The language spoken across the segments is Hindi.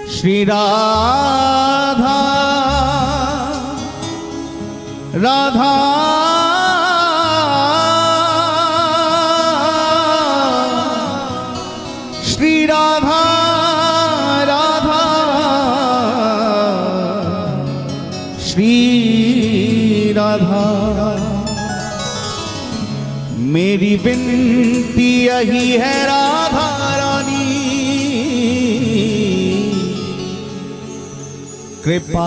श्री राधा राधा श्री राधा राधा श्री राधा। मेरी विनती यही है राधा रानी, कृपा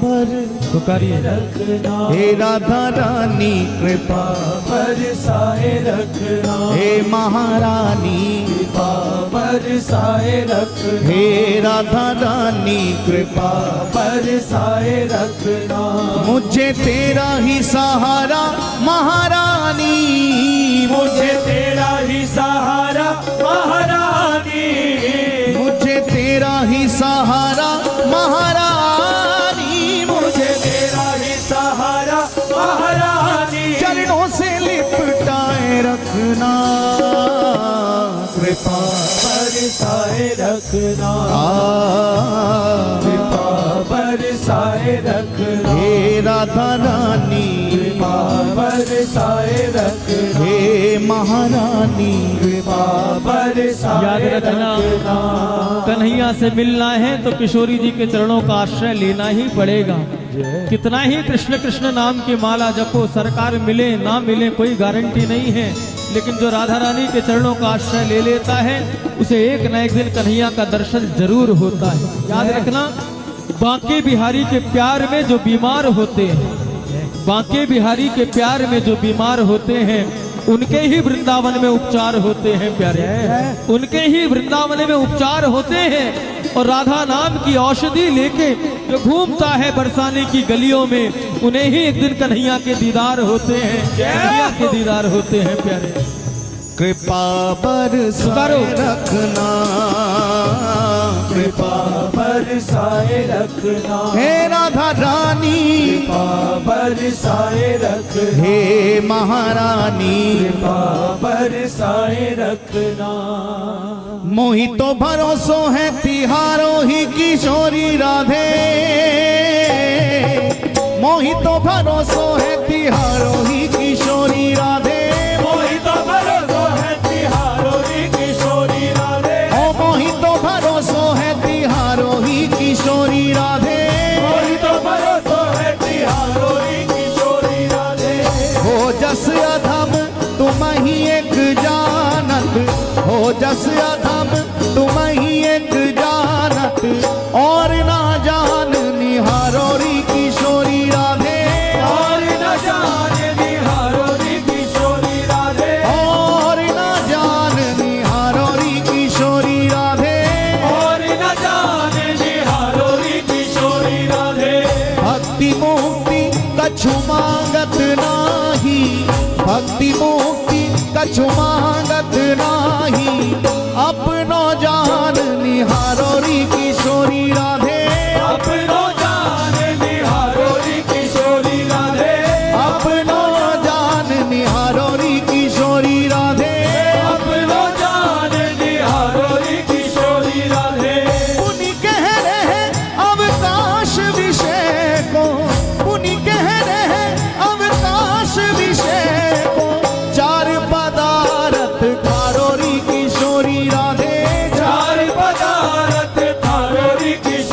पुकारिए रखना हे राधा रानी, कृपा बरसाए रखना हे महारानी, कृपा बरसाए रखना हे राधा रानी, कृपा बरसाए रखना। मुझे तेरा ही सहारा महारानी, मुझे तेरा ही सहारा महारानी, मुझे तेरा ही सहारा महारानी, मुझे तेरा ही सहारा महारानी। चरणों से लिपटाए रखना, कृपा बरसाए रखना कृपा बरसाए रखना हे राधा रानी, कृपा बरसाए रखना हे महारानी, कृपा बरसाए याद रखना, कन्हैया से मिलना है तो किशोरी जी के चरणों का आश्रय लेना ही पड़ेगा। कितना ही कृष्ण कृष्ण नाम की माला जपो, सरकार मिले ना मिले कोई गारंटी नहीं है, लेकिन जो राधा रानी के चरणों का आश्रय ले लेता है उसे एक न एक दिन कन्हैया का दर्शन जरूर होता है। याद रखना, बांके बिहारी के प्यार में जो बीमार होते हैं, बांके बिहारी के प्यार में जो बीमार होते हैं उनके ही वृंदावन में उपचार होते हैं प्यारे, उनके ही वृंदावन में उपचार होते हैं। और राधा नाम की औषधि लेके जो घूमता है बरसाने की गलियों में, उन्हें ही एक दिन कन्हैया के दीदार होते हैं, कन्हैया के दीदार होते हैं प्यारे। कृपा बरसाए रखना, कृपा बरसाए रखना हे राधा रानी, कृपा बरसाए रखना हे महारानी, कृपा बरसाए रखना। मोहि तो भरोसो है तिहारो ही किशोरी राधे, मोहि तो भरोसो है तिहारो ही किशोरी राधे, मोहि तो भरोसो है तिहारो ही किशोरी राधे, ओ मोहि तो भरोसो है तिहारो ही किशोरी राधे, मोहि तो भरोसो है तिहारो ही किशोरी राधे। हो जस अधम तुम ही एक जानत, हो जस अधम तुम ही एक जानत, और ना जान निहारो री किशोरी राधे, और न जाने निहारो री किशोरी राधे, और ना जान निहारो री किशोरी राधे, और न जाने निहारो री किशोरी राधे। भक्ति मुक्ति कछु मांगत नाही, भक्ति मुक्ति कछु मांगत नाही, अपनो जान निहारो री किशोरी राधे, अपनो जाने निहारो री किशोरी राधे, अपनो जान निहारो री किशोरी राधे, अपनो जाने निहारो री किशोरी राधे। पुनि कह रहे अवकाश विषय को, पुनि कह रहे अवकाश विषय को, चार पदार्थ खारो री किशोरी राधे, चार पदार्थ थारो री किशोरी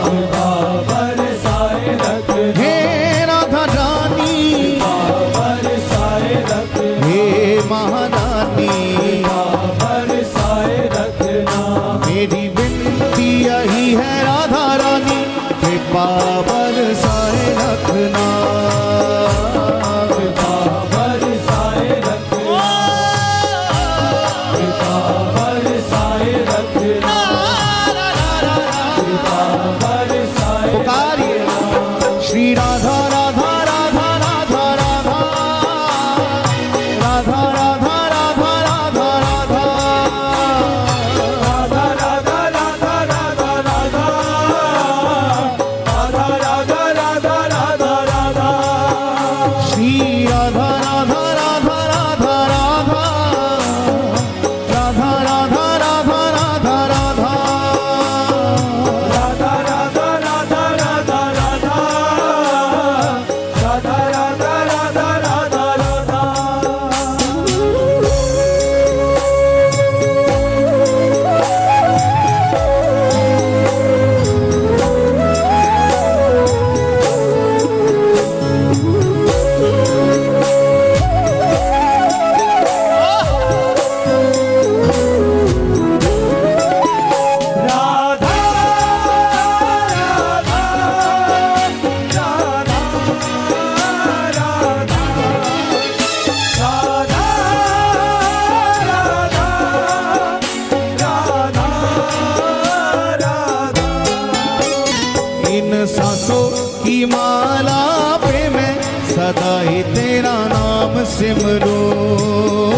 सदा ही तेरा नाम सिमरो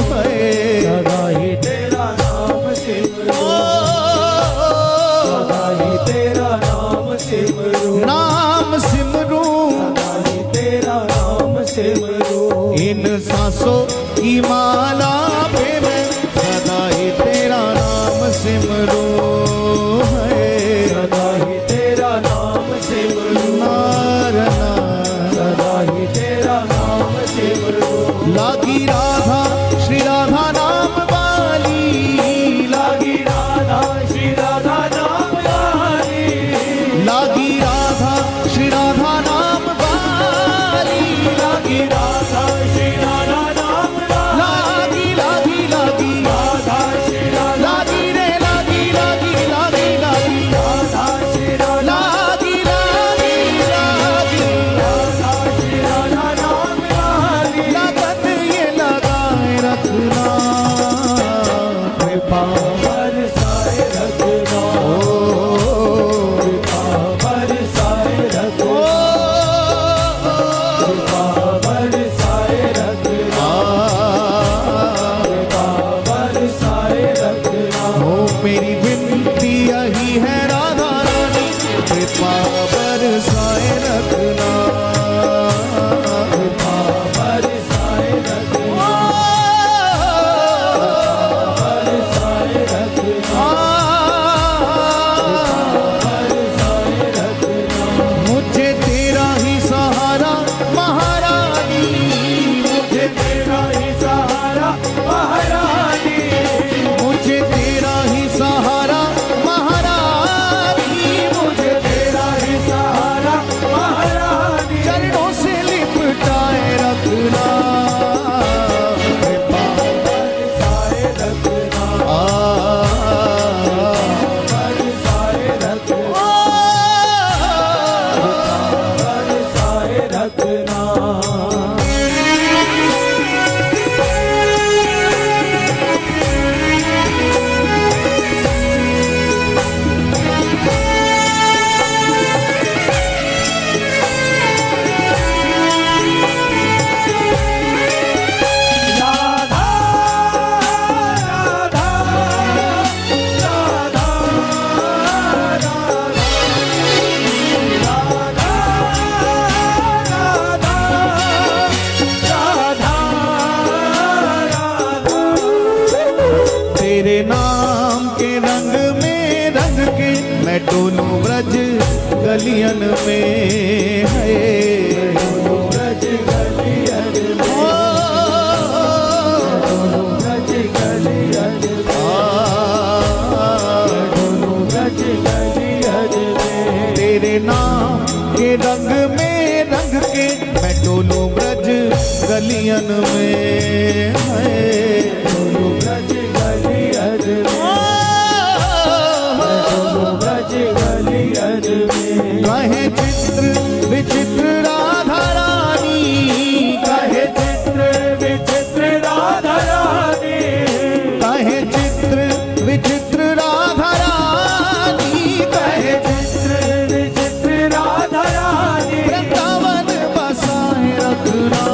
सदा ही तेरा नाम सिमरो सदा ही तेरा नाम सिमरो नाम सिमरो सदा ही तेरा नाम सिमरो इन सांसों की माला पे मैं सदा ही तेरा नाम सिमरो सदा ही तेरा नाम सिमरो सदा ही तेरा नाम सिमरो लागी राधा श्री राधा नाम वाली लागी राधा श्री राधा नाम वाली लागी राधा श्री राधा नाम वाली लागी राधा श्री राधा नाम लागी लागी लागी राधा श्री राधा लागी रे लागी लागी लागी लागी राधा श्री राधा लागी लागी लागी राधा श्री राधा नाम वाली लगन ये लगाए रखना कृपा बरसाए रखना कृपा बरसाए रखना कृपा बरसाए रखना कृपा बरसाए रखना हो मेरी विनती यही है राधा रानी कृपा बरसाए रखना कृपा बरसाए रखना बरसाए रखना बरसाए रखना मुझे तेरा ही सहारा महारानी मुझे तेरा ही सहारा महारानी मुझे तेरा ही सहारा महारानी मुझे तेरा ही सहारा महारानी चरणों से लिपटाए रखना कृपा बरसाए रखना बरसाए रखना बरसाए रखना राधा राधा राधा तेरे नाम के रंग में रंग के मैं डोलूं ब्रज गलियन में है ब्रज गलियन ओ, ब्रज गलियन ब्रज गलियन तेरे नाम के रंग में रंग के मैं डोलूं ब्रज गलियन में है ब्रज गलियन ब्रज गलियन कहे चित्र विचित्र राधा रानी कहे चित्र विचित्र राधा रानी कहे चित्र विचित्र राधा रानी कहे चित्र विचित्र राधा रानी वृंदावन बसाए रखना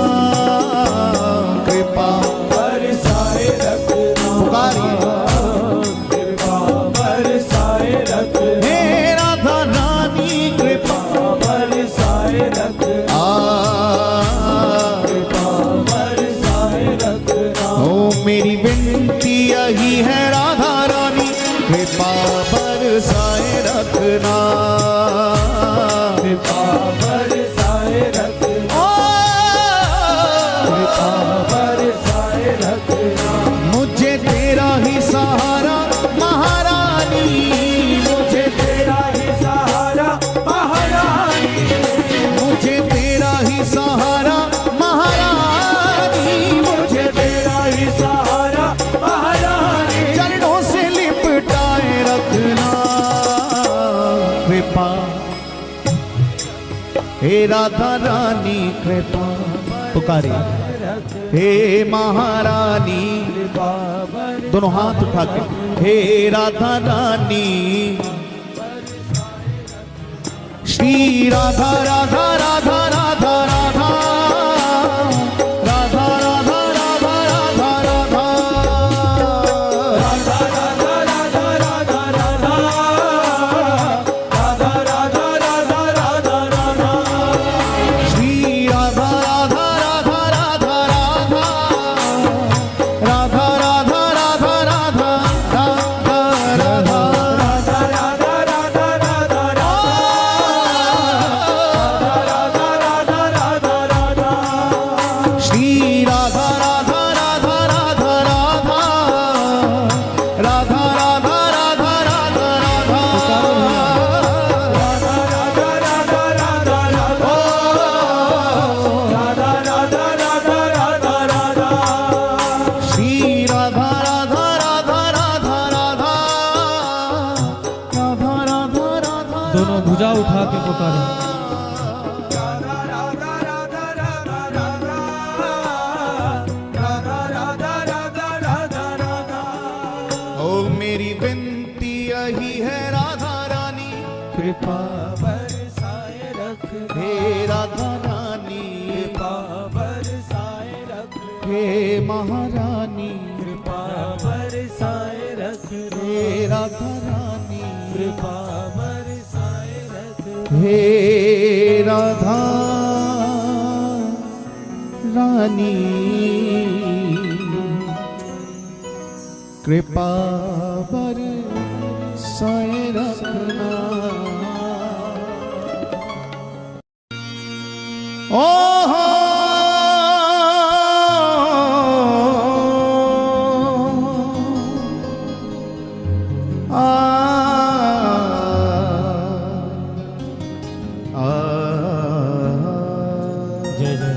कृपा बरसाए रखना पुकारिए कृपा बरसाए रखना हे राधा रानी कृपा बरसाए रखना कृपा बरसाए रखना हो मेरी विनती यही है राधा रानी कृपा बरसाए रखना कृपा बरसाए रखना कृपा बरसाए रखना मुझे तेरा ही सहारा महारानी मुझे तेरा ही सहारा महारानी मुझे तेरा ही सहारा महारानी मुझे तेरा ही सहारा महारानी चरणों से लिपटाए रखना कृपा हे राधा रानी कृपा पुकारिए हे महारानी दोनों हाथ उठा के हे राधा रानी श्री राधा राधा राधा राधा राधा कृपा बरसाए रखना, हे राधा रानी, कृपा बरसाए रखना, हे महारानी, कृपा बरसाए रखना, हे राधा रानी, कृपा बरसाए रखना, हे राधा रानी, कृपा बरसाए रखना। ओ हो जय जय।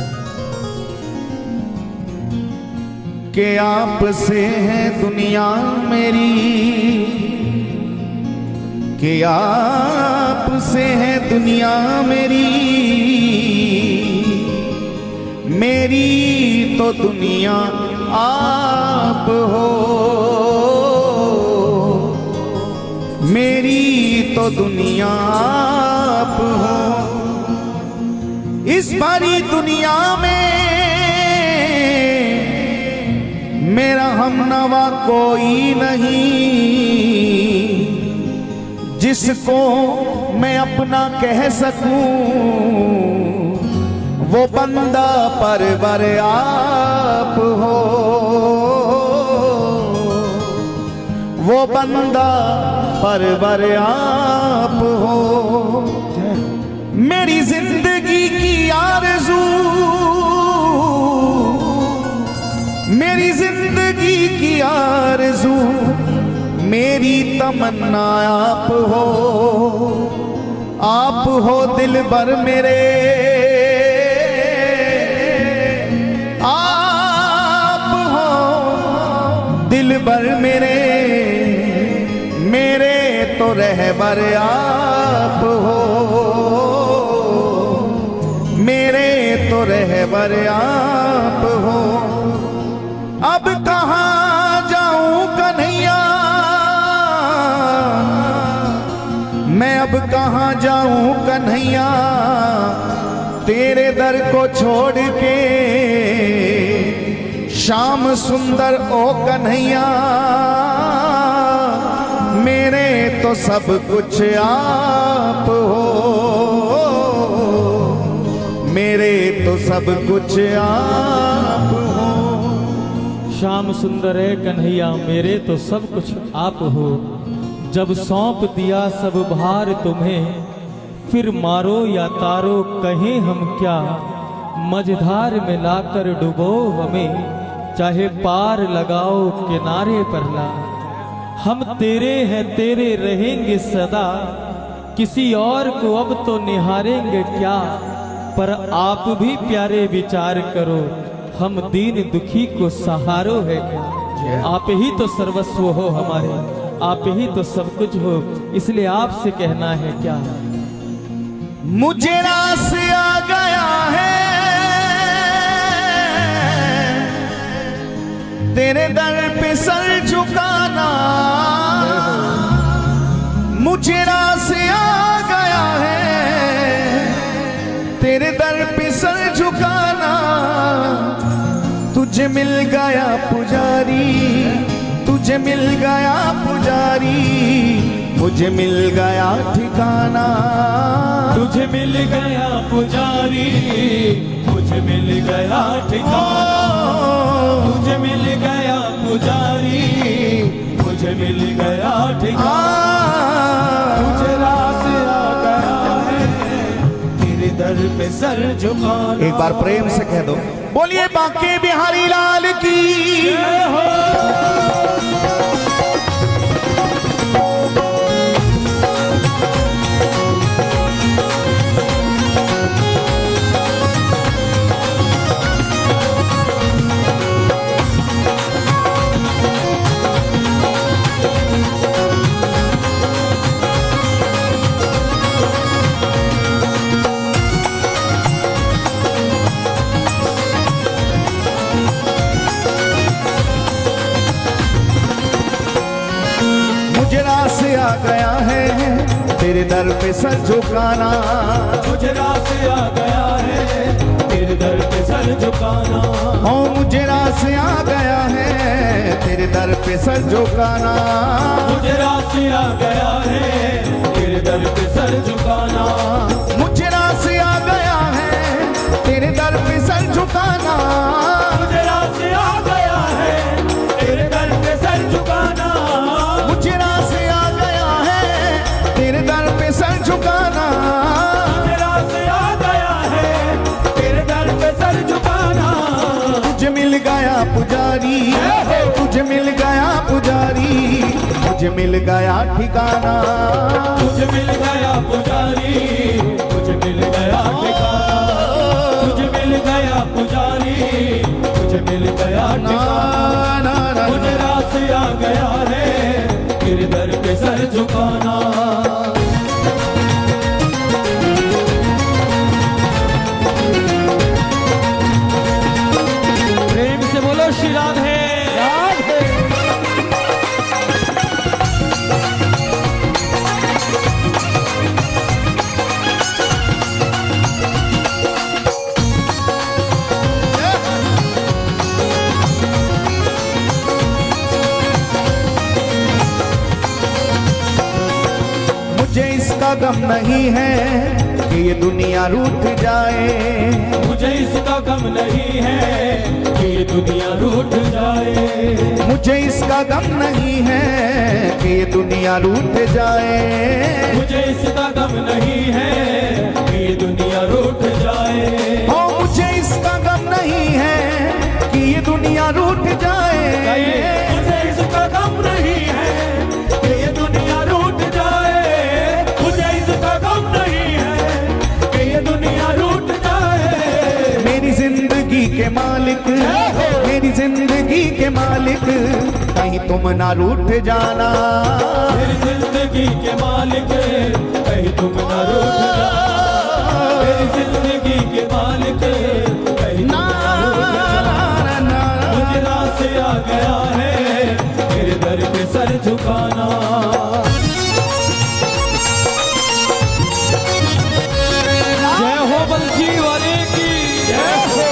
के आप से है दुनिया मेरी, के आप से है दुनिया मेरी, मेरी तो दुनिया आप हो, मेरी तो दुनिया आप हो। इस भरी दुनिया में मेरा हमनवा कोई नहीं, जिसको मैं अपना कह सकूं, वो बंदा परवर आप हो, वो बंदा परवर आप हो। मेरी जिंदगी की आरज़ू, मेरी जिंदगी की आरज़ू, मेरी तमन्ना आप हो, आप हो दिलबर मेरे, आप हो दिलबर मेरे, मेरे तो रहबर आप हो, मेरे तो रहबर आप हो। अब कहाँ जाऊं कन्हैया, मैं अब कहाँ जाऊं कन्हैया, तेरे दर को छोड़ के, श्याम सुंदर ओ कन्हैया, मेरे तो सब कुछ आप हो, मेरे तो सब कुछ आप हो। श्याम सुंदर है कन्हैया, मेरे तो सब कुछ आप हो। जब सौंप दिया सब भार तुम्हें, फिर मारो या तारो कहें हम क्या, मझधार में लाकर डुबो हमें, चाहे पार लगाओ किनारे पर ला। हम तेरे हैं तेरे रहेंगे सदा, किसी और को अब तो निहारेंगे क्या, पर आप भी प्यारे विचार करो, हम दीन दुखी को सहारो है क्या। आप ही तो सर्वस्व हो हमारे, आप ही तो सब कुछ हो, इसलिए आपसे कहना है क्या। मुझे रास आ गया है तेरे दर पे सर झुकाना, मुझे रास आ गया है तेरे दर पे सर झुकाना। तुझे मिल गया पुजारी, तुझे मिल गया पुजारी, मुझे मिल गया ठिकाना। तुझे मिल गया पुजारी, मुझे मिल गया ठिकाना। तुझे मिल गया पुजारी, मुझे मिल गया ठिकाना। तुझे रास आ गया है तेरे दर पे सर झुकाना। एक बार प्रेम से कह दो, बोलिए बांके बिहारी लाल की जय हो। मुझे रास आ गया है तेरे दर पे सर झुकाना। मुझे रास आ गया है तेरे दर पे सर झुकाना। ओ मुझे रास आ गया है तेरे दर पे सर झुकाना। मुझे रास आ गया है तेरे दर पे सर झुकाना। मुझे रास आ गया है तेरे दर पे सर झुकाना। मुझे रास आ गया है तेरे दर पे सर झुकाना। मुझे रास आ गया है तेरे दर पे सर झुकाना। मुझे रास आ गया है तेरे दर पे सर झुकाना। तुझे मिल गया पुजारी, तुझे मिल गया पुजारी, मुझे मिल गया ठिकाना। तुझे मिल गया पुजारी, तुझे मिल गया ठिकाना। तुझे मिल गया पुजारी, तुझे मिल गया ठिकाना। मुझे रास आ गया है तेरे दर पे सर झुकाना। प्रेम से बोलो श्री राधे। मुझे इसका गम नहीं है कि ये दुनिया रूठ जाए। मुझे इसका गम नहीं है कि ये दुनिया रूठ जाए। मुझे इसका गम नहीं है कि ये दुनिया रूठ जाए। मुझे इसका गम नहीं है कि ये दुनिया रूठ जाए। ओ मुझे इसका गम नहीं है कि ये दुनिया रूठ जाए। मुझे इसका गम नहीं है कि ये दुनिया रूठ जाए। मुझे इसका गम नहीं है कि ये दुनिया रूठ जाए। मेरी जिंदगी के मालिक, मेरी जिंदगी के मालिक, कहीं तुम ना रूठ जाना। मेरी जिंदगी के मालिक कहीं तुम न रूठ जाना। मेरी जिंदगी के मालिक कहीं तुम न रूठ जाना। मुझे रास आ गया है तेरे दर पे सर झुकाना। जय हो बंसी वाले की जय हो।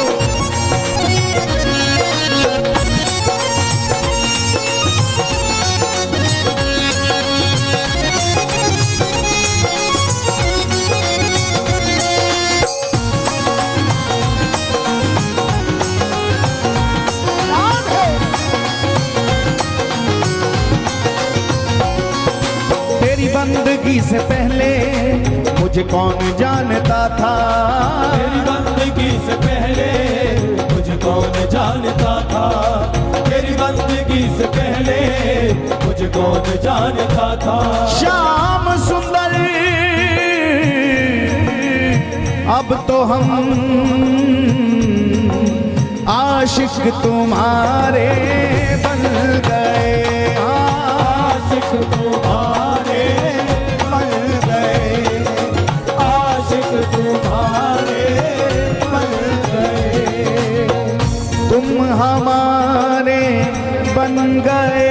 तेरी बंदगी से पहले मुझे कौन जानता था। तेरी बंदगी से पहले मुझे कौन जानता था। तेरी बंदगी से पहले मुझे कौन जानता था। श्याम सुंदर अब तो हम आशिक तुम्हारे बन गए। आशिक तुम्हारे बन गए। आशिक तुम्हारे बन गए। तुम हमारे बन गए,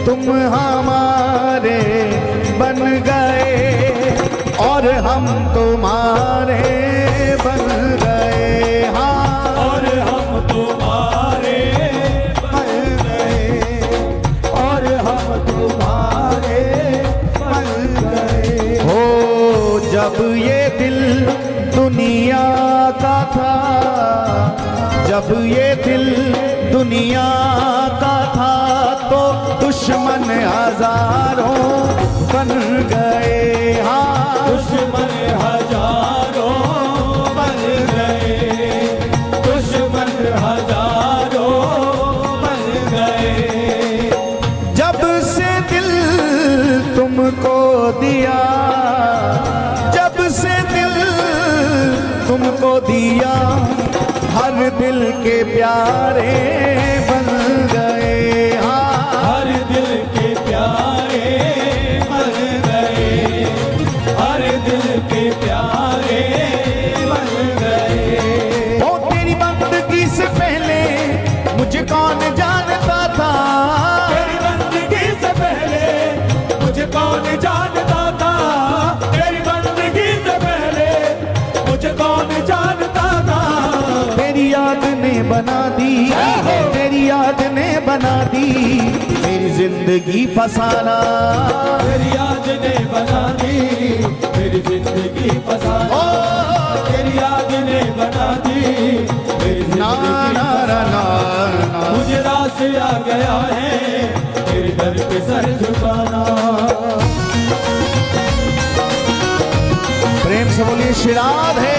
तुम हमारे बन गए और हम तुम्हारे बन गए। हाँ और हम तुम्हारे बन गए। और हम तुम्हारे बन गए। हो जब ये दिल दुनिया का था, जब ये दिल दुनिया का था, तो दुश्मन हजारों बन गए। हाँ दुश्मन हजारों बन गए। दुश्मन हजारों बन गए। जब से दिल तुमको दिया, जब से दिल तुमको दिया, हर दिल के प्यारे बन गए। हाँ हर दिल के प्यारे बन गए। हर दिल के प्यारे बन गए। ओ तेरी बंदगी से पहले मुझे कौन जानता था। तेरी बंदगी से पहले मुझे कौन जानता बना दी, तेरी याद ने बना दी मेरी जिंदगी फसाना। तेरी याद ने बना दी मेरी जिंदगी फसाना। तेरी याद ने बना दी मेरी ना जिंदगी ना ना ना ना। मुझे रास आ गया है तेरे दर पे सर झुकाना। प्रेम से बोलिए श्री राधे।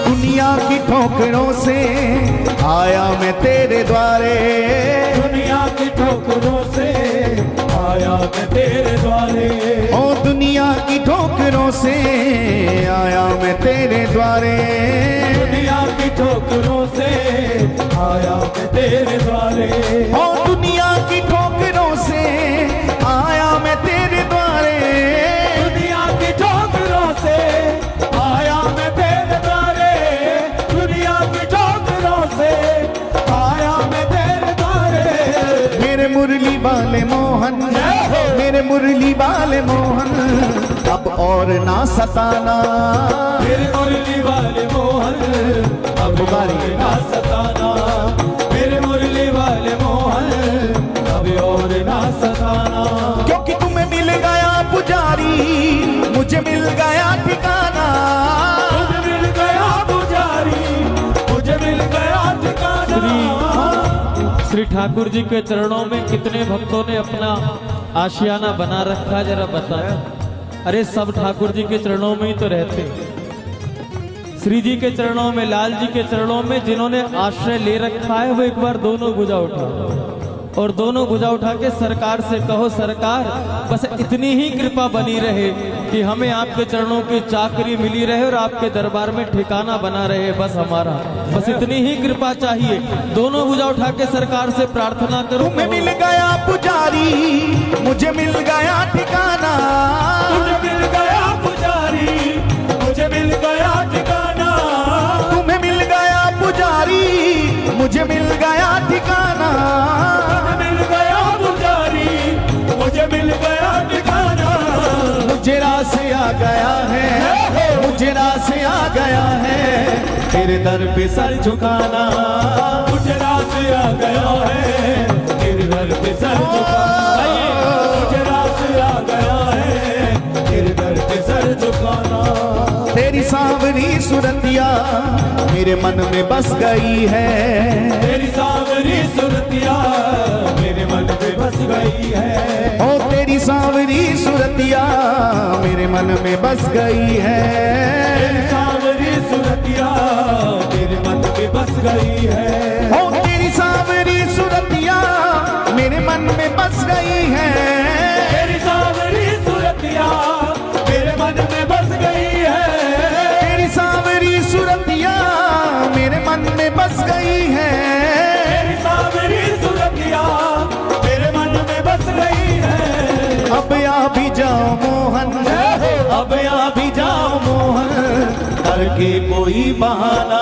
दुनिया की ठोकरों से आया मैं तेरे द्वारे। दुनिया की ठोकरों से आया मैं तेरे द्वारे। ओ दुनिया की ठोकरों से आया मैं तेरे द्वारे। दुनिया की ठोकरों से आया मैं तेरे द्वारे। ओ दुनिया की ठोकरों से आया मैं तेरे द्वारे। दुनिया की ठोकरों से आया मैं तेरे द्वारे। दुनिया की ठोकरों से आया मैं तेरे द्वारे। मेरे मुरली वाले मोहन, मेरे मुरली वाले मोहन अब और ना सताना। मेरे मुरली वाले मोहन अब और ना सताना। मेरे मुरली वाले मोहन अब और ना सताना। क्योंकि तुम्हें मिल गया पुजारी, मुझे मिल गया ठिकाना। मुझे मिल गया पुजारी, मुझे मिल गया ठिकाना। श्री ठाकुर जी के चरणों में कितने भक्तों ने अपना आशियाना बना रखा, जरा बताया। अरे सब ठाकुर जी के चरणों में ही तो रहते। श्री जी के चरणों में, लाल जी के चरणों में जिन्होंने आश्रय ले रखा है वो एक बार दोनों भुजा उठा और दोनों भुजा उठा के सरकार से कहो, सरकार बस इतनी ही कृपा बनी रहे कि हमें आपके चरणों की चाकरी मिली रहे और आपके दरबार में ठिकाना बना रहे। बस हमारा बस इतनी ही कृपा चाहिए। दोनों भुजा उठा के सरकार से प्रार्थना करो। तुम्हें मिल गया पुजारी, मुझे मिल गया ठिकाना। मुझे मिल गया पुजारी, मुझे मिल गया ठिकाना। तुम्हें मिल गया पुजारी, मुझे मिल गया ठिकाना। मिल गया पुजारी, मुझे मिल गया ठिकाना। मुझे रास आ गया है, मुझे रास आ गया है तेरे दर पे सर झुकाना। मुझे रास आ गया है तेरे दर पे सर झुकाना। मुझे रास आ गया है तेरे दर पे सर झुकाना। तेरी सांवरी सुरतिया मेरे मन में बस गई है। तेरी सांवरी सुरतिया मेरे मन में बस गई है। ओ तेरी सांवरी सुरतिया मेरे मन में बस गई है। तेरी सांवरी सुरतिया मेरे मन में बस गई है। ओ तेरी सांवरी सुरतिया मेरे मन में बस गई है। तेरी सांवरी सुरतिया मेरे मन में बस गई है। तेरी सांवरी सुरतिया मेरे मन में बस गई है। तेरी सांवरी सुरतिया मेरे मन में बस गई है। अब आ भी जाओ मोहन, अब आ भी जाओ मोहन करके कोई बहाना।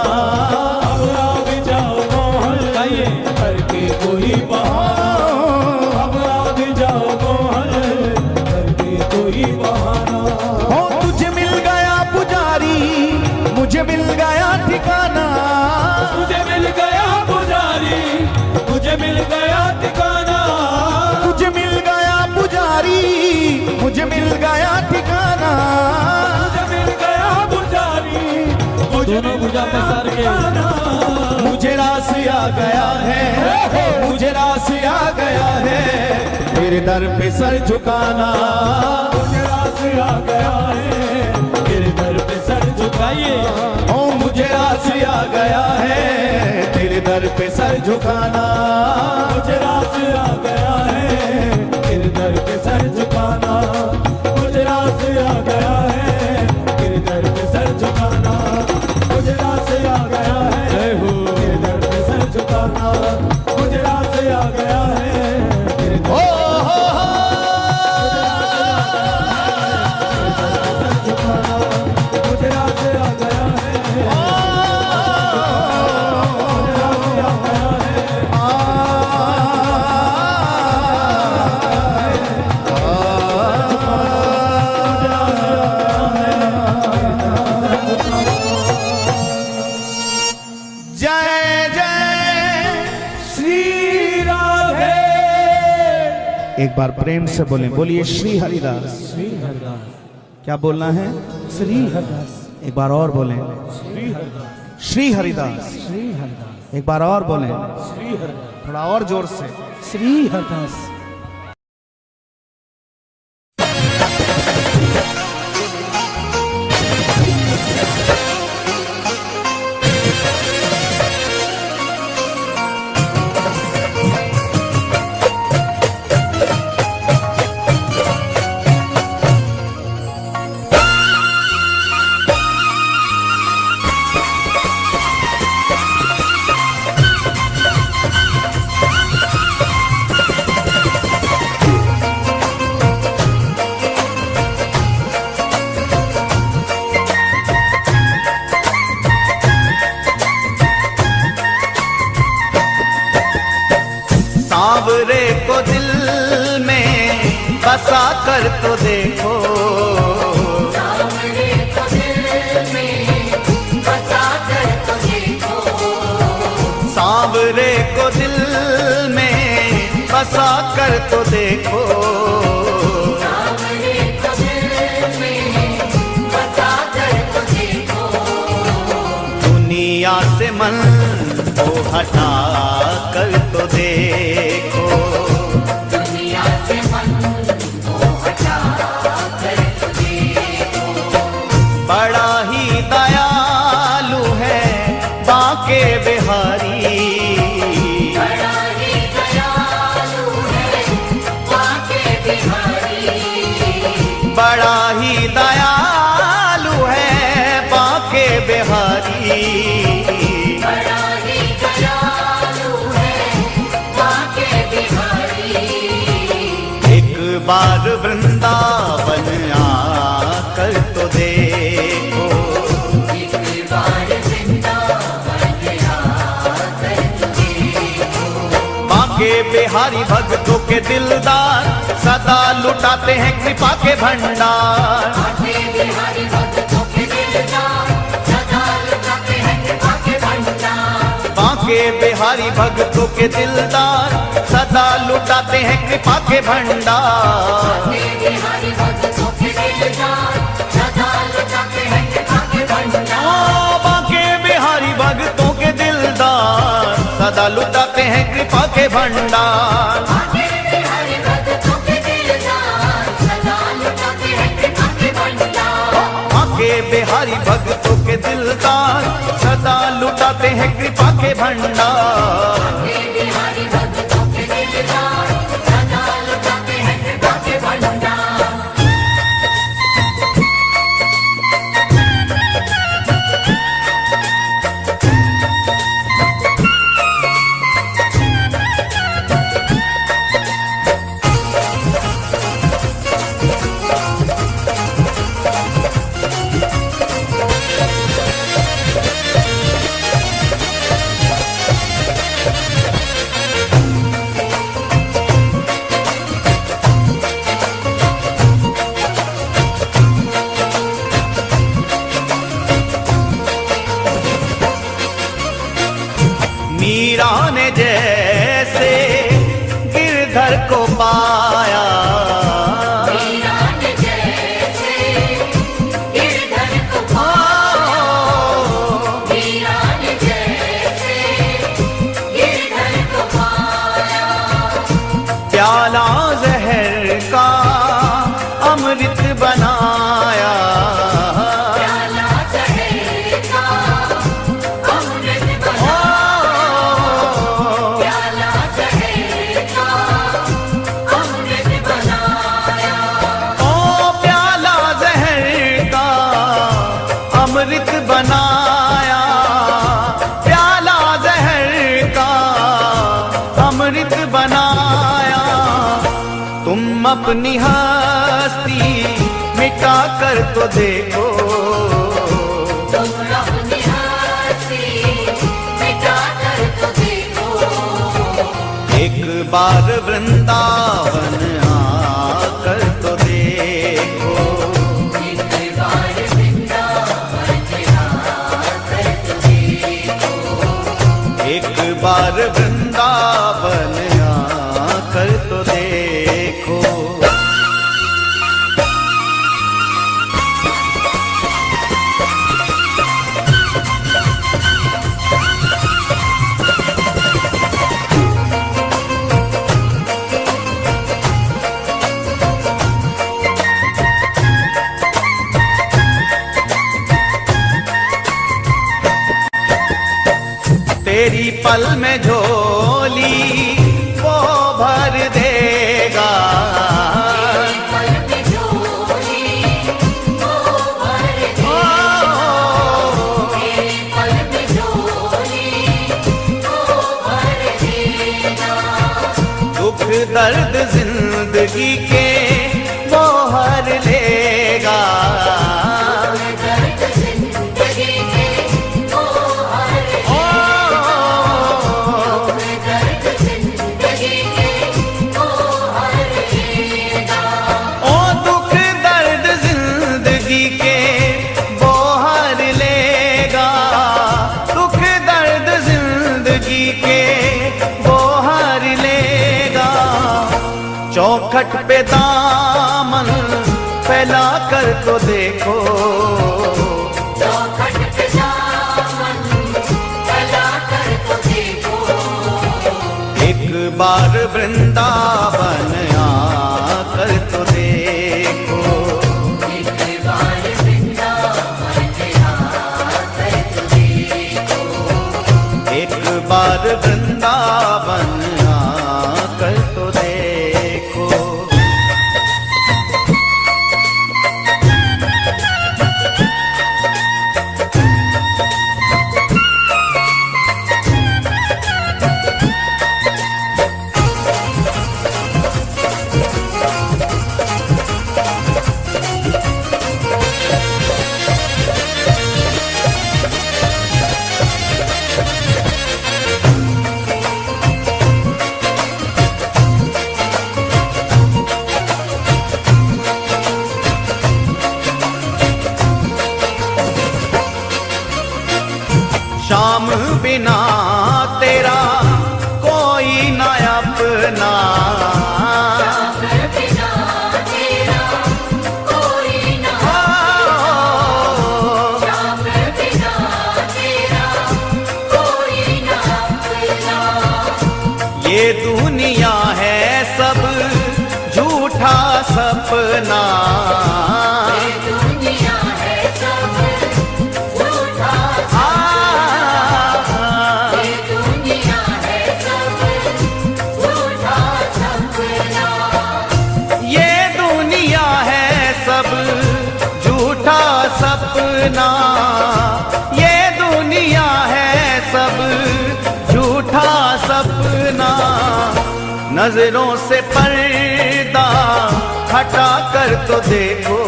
अब आ भी जाओ मोहन करके कोई बहाना। अब आ भी जाओ मोहन करके कोई बहाना। ओ तुझे मिल गया पुजारी, मुझे मिल गया ठिकाना। मुझे मिल गया पुजारी, मुझे मिल गया ठिकाना। तुझे मिल गया पुजारी, मुझे मिल गया ठिकाना। मुझे मिल गया पुजारी, मुझे दोनों भुजा पसार के मुझे रास आ गया है, मुझे रास आ गया है तेरे दर पे सर झुकाना। मुझे रास आ गया है तेरे दर पे सर झुकाइए। ओ मुझे रास आ गया है तेरे दर पे सर झुकाना। मुझे रास आ गया है तेरे दर पे सर झुकाना। मुझे रास आ गया है तेरे दर पे सर झुकाना। मुझे रास आ गया है तेरे दर पे सर झुकाना। मुझे रास आ गया है तेरे दर ओ हो एक बार प्रेम से बोलें, बोलिए श्री हरिदास। श्री हरिदास। क्या बोलना है? श्री हरिदास। एक बार और बोलें, श्री हरिदास। श्री हरिदास। श्री हरिदास। एक बार और बोलें, श्री हरिदास। थोड़ा और जोर से। श्री हरिदास। सांवरे को दिल में बसा कर तो देखो, सांवरे को दिल में बसा कर तो देखो, सांवरे को दिल में बसा कर तो देखो, सांवरे को दिल में बसा कर तो देखो, दुनिया से मन को हटा कर तो देखो, दुनिया से मन को हटा कर तो देखो, बड़ा ही दयालु है बांके बिहारी, बड़ा ही दयालु है बांके बिहारी, बड़ा ही दयालु है बांके बिहारी, बड़ा ही दयालु है बांके बिहारी, एक बार वृंदावन आकर तो देखो, एक बार वृंदावन आकर तो देखो, बांके बिहारी भक्तों के दिलदार सदा लुटाते हैं कृपा के भंडार, बांके बिहारी भक्तों के दिलदार सदा लुटाते हैं कृपा के भंडार, बांके बिहारी भक्तों के दिलदार सदा लुटाते हैं कृपा के भंडार, बांके बिहारी भक्तों के दिलदार सदा लुटाते हैं कृपा के भंडार, ओ बांके बिहारी भक्तों के दिलदार सदा लुटाते हैं कृपा के भंडार, बांके बिहारी भक्तों के दिलदार सदा लुटाते हैं कृपा के भंडार, बांके बिहारी भक्तों के दिलदार सदा लुटाते हैं कृपा के भंडार, बांके बिहारी भक्तों के दिलदार सदा लुटाते हैं कृपा के भंडार। मीरा ने जैसे गिरधर को पाया, मीरा ने जैसे गिरधर को पाया, मीरा ने जैसे गिरधर को पाया, प्याला जहर का अमृत बनाया, प्याला जहर का अमृत बनाया, प्याला जहर का अमृत बनाया, ओ प्याला जहर का अमृत बनाया, प्याला जहर का अमृत बनाया, तुम अपनी हस्ती मिटा कर तो देखो, तुम अपनी हंसी मिटा कर तो देखो, एक बार वृंदावन आकर तो देखो, एक बार वृंदावन आकर तो देखो, एक बार वृंदावन आकर तो देखो। तेरी पल में झोली वो भर देगा, पल में झोली वो भर देगा, तेरे पल में झोली वो भर देगा। दुख दर्द जिंदगी के वो हर लेगा, दर्द जिंदगी के वो हर दर्द जिंदगी के वो हर लेगा। ओ दुख दर्द जिंदगी के वो हर लेगा, दुख दर्द जिंदगी के वो हर लेगा। चौखट पे दामन फैला कर तो देखो, चौखट पे दामन फैला कर तो देखो। एक बार वृंदावन आकर तो देखो, एक बार वृंदावन आकर तो देखो। एक बार वृंदावन आकर तो देखो। श्याम बिना तेरा कोई न अपना, बिना तेरा कोई ना, श्याम बिना तेरा कोई ना अपना। ये दुनिया है सब झूठा सपना, ये दुनिया है सब झूठा ये दुनिया है सब झूठा सपना। ये दुनिया है सब झूठा सपना, ये दुनिया है सब झूठा सपना। नजरों से पर्दा हटा कर तो देखो,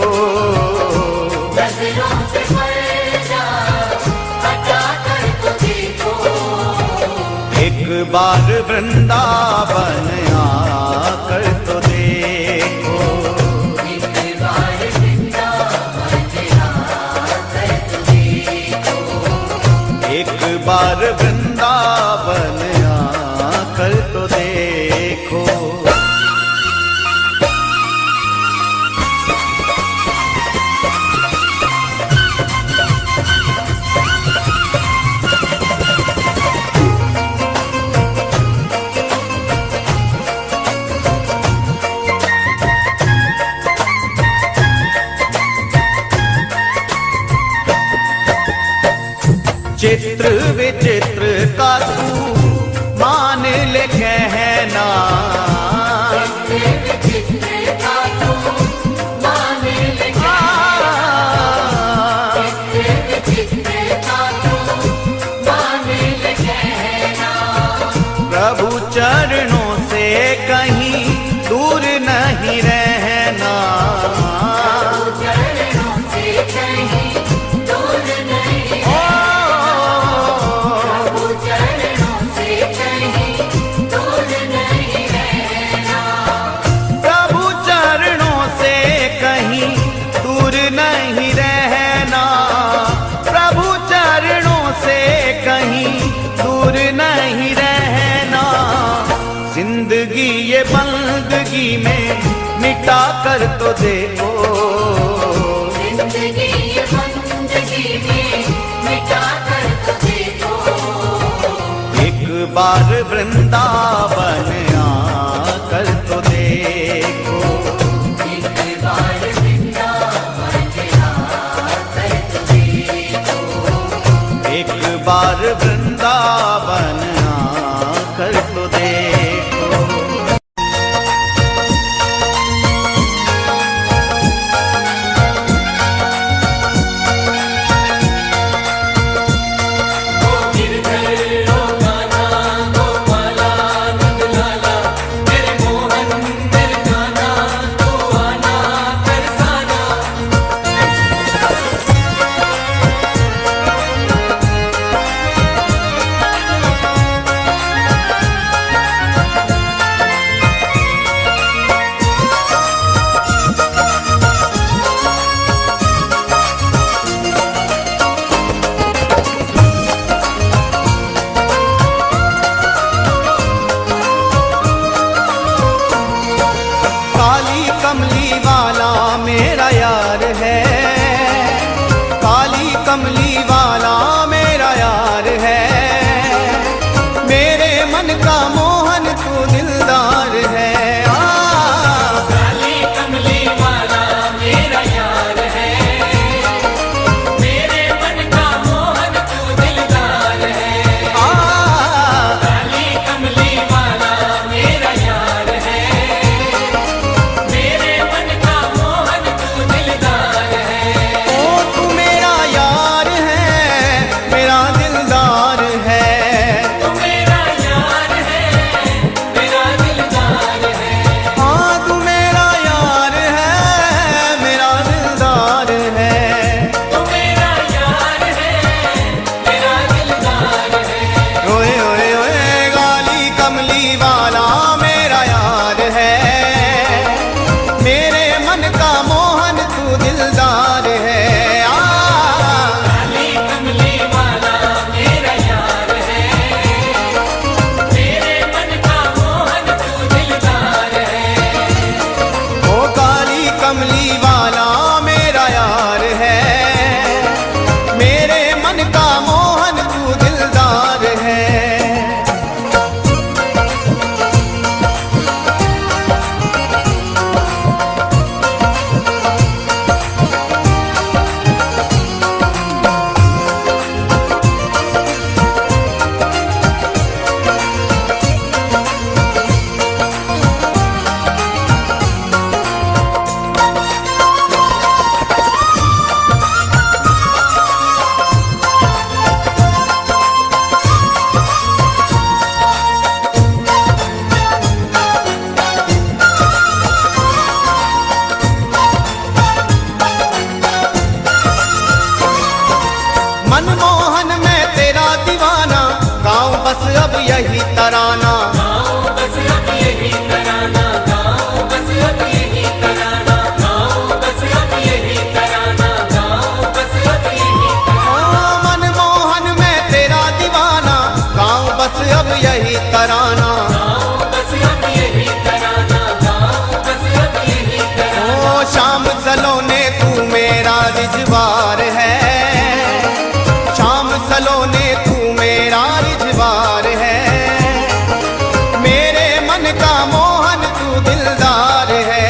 नजरों से पर्दा हटा कर तो देखो। एक बार वृंदावन आकर तो देखो, एक बार वृंदावन आकर तो देखो। एक बार वृंदावन आकर तो देखो। चित्र विचित्र का तू मान ले कहना, विचित्र का तू मान ले विचित्र का तू मान ले कहना। प्रभु चरणों से कहीं दूर नहीं रहना, चरणों से कहीं दूर नहीं प्रभु चरणों से कहीं दूर नहीं रहना। प्रभु चरणों से कहीं दूर नहीं रहना, प्रभु चरणों से कहीं दूर नहीं रहना। जिंदगी ये बंद जिंदगी में मिटा कर तो देखो, जिंदगी ये बंदगी में मिटा कर तो देखो, एक बार वृंदावन आकर तो देखो, एक बार वृंदावन आकर तो देखो, एक बार वृंदावन आकर तो देखो। ओ गिरधर ओ कान्हा गोपाला नंद लाला, मेरे मोहन मेरे कान्हा तू आना तरसाना। काली कमली वाला मेरा यार है, काली कमली वाला मेरा यार है, मेरे मन का मोहन तू दिलदार है। काली कमली वाला मेरा यार है, मेरे मन का मोहन तू दिलदार है। काली कमली वाला मेरा यार है, मेरे मन का मोहन तू दिलदार है। ओ तू मेरा यार है, मेरा दिलदार है, तू मेरा यार है, मेरा दिलदार है। हाँ तू मेरा यार है, मेरा दिलदार है। तू मेरा यार है, मेरा दिलदार है। ओए ओए ओए काली कमली वाला मेरा यार है, मेरे मन का मोहन तू दिलदार है। काली कमली वाला मेरा यार है, मेरे मन का मोहन तू दिलदार है। ओ काली कमली वाला मेरा यार है, मेरे मन का मोहन तू दिलदार है। मनमोहन मैं तेरा दीवाना, गाँव बस अब यही तराना। गाँव बस अब यही तराना, गाँव बस अब यही तराना, गाँव बस अब यही तराना, गाँव बस अब यही तराना। मनमोहन मैं तेरा दीवाना, गाँव बस अब यही तराना। गाँव बस अब यही तराना, गाँव बस अब यही तराना। ओ शाम सलोने तू मेरा रिजवार है, शाम सलोने तू मेरा रिजवार है, मेरे मन का मोहन तू दिलदार है।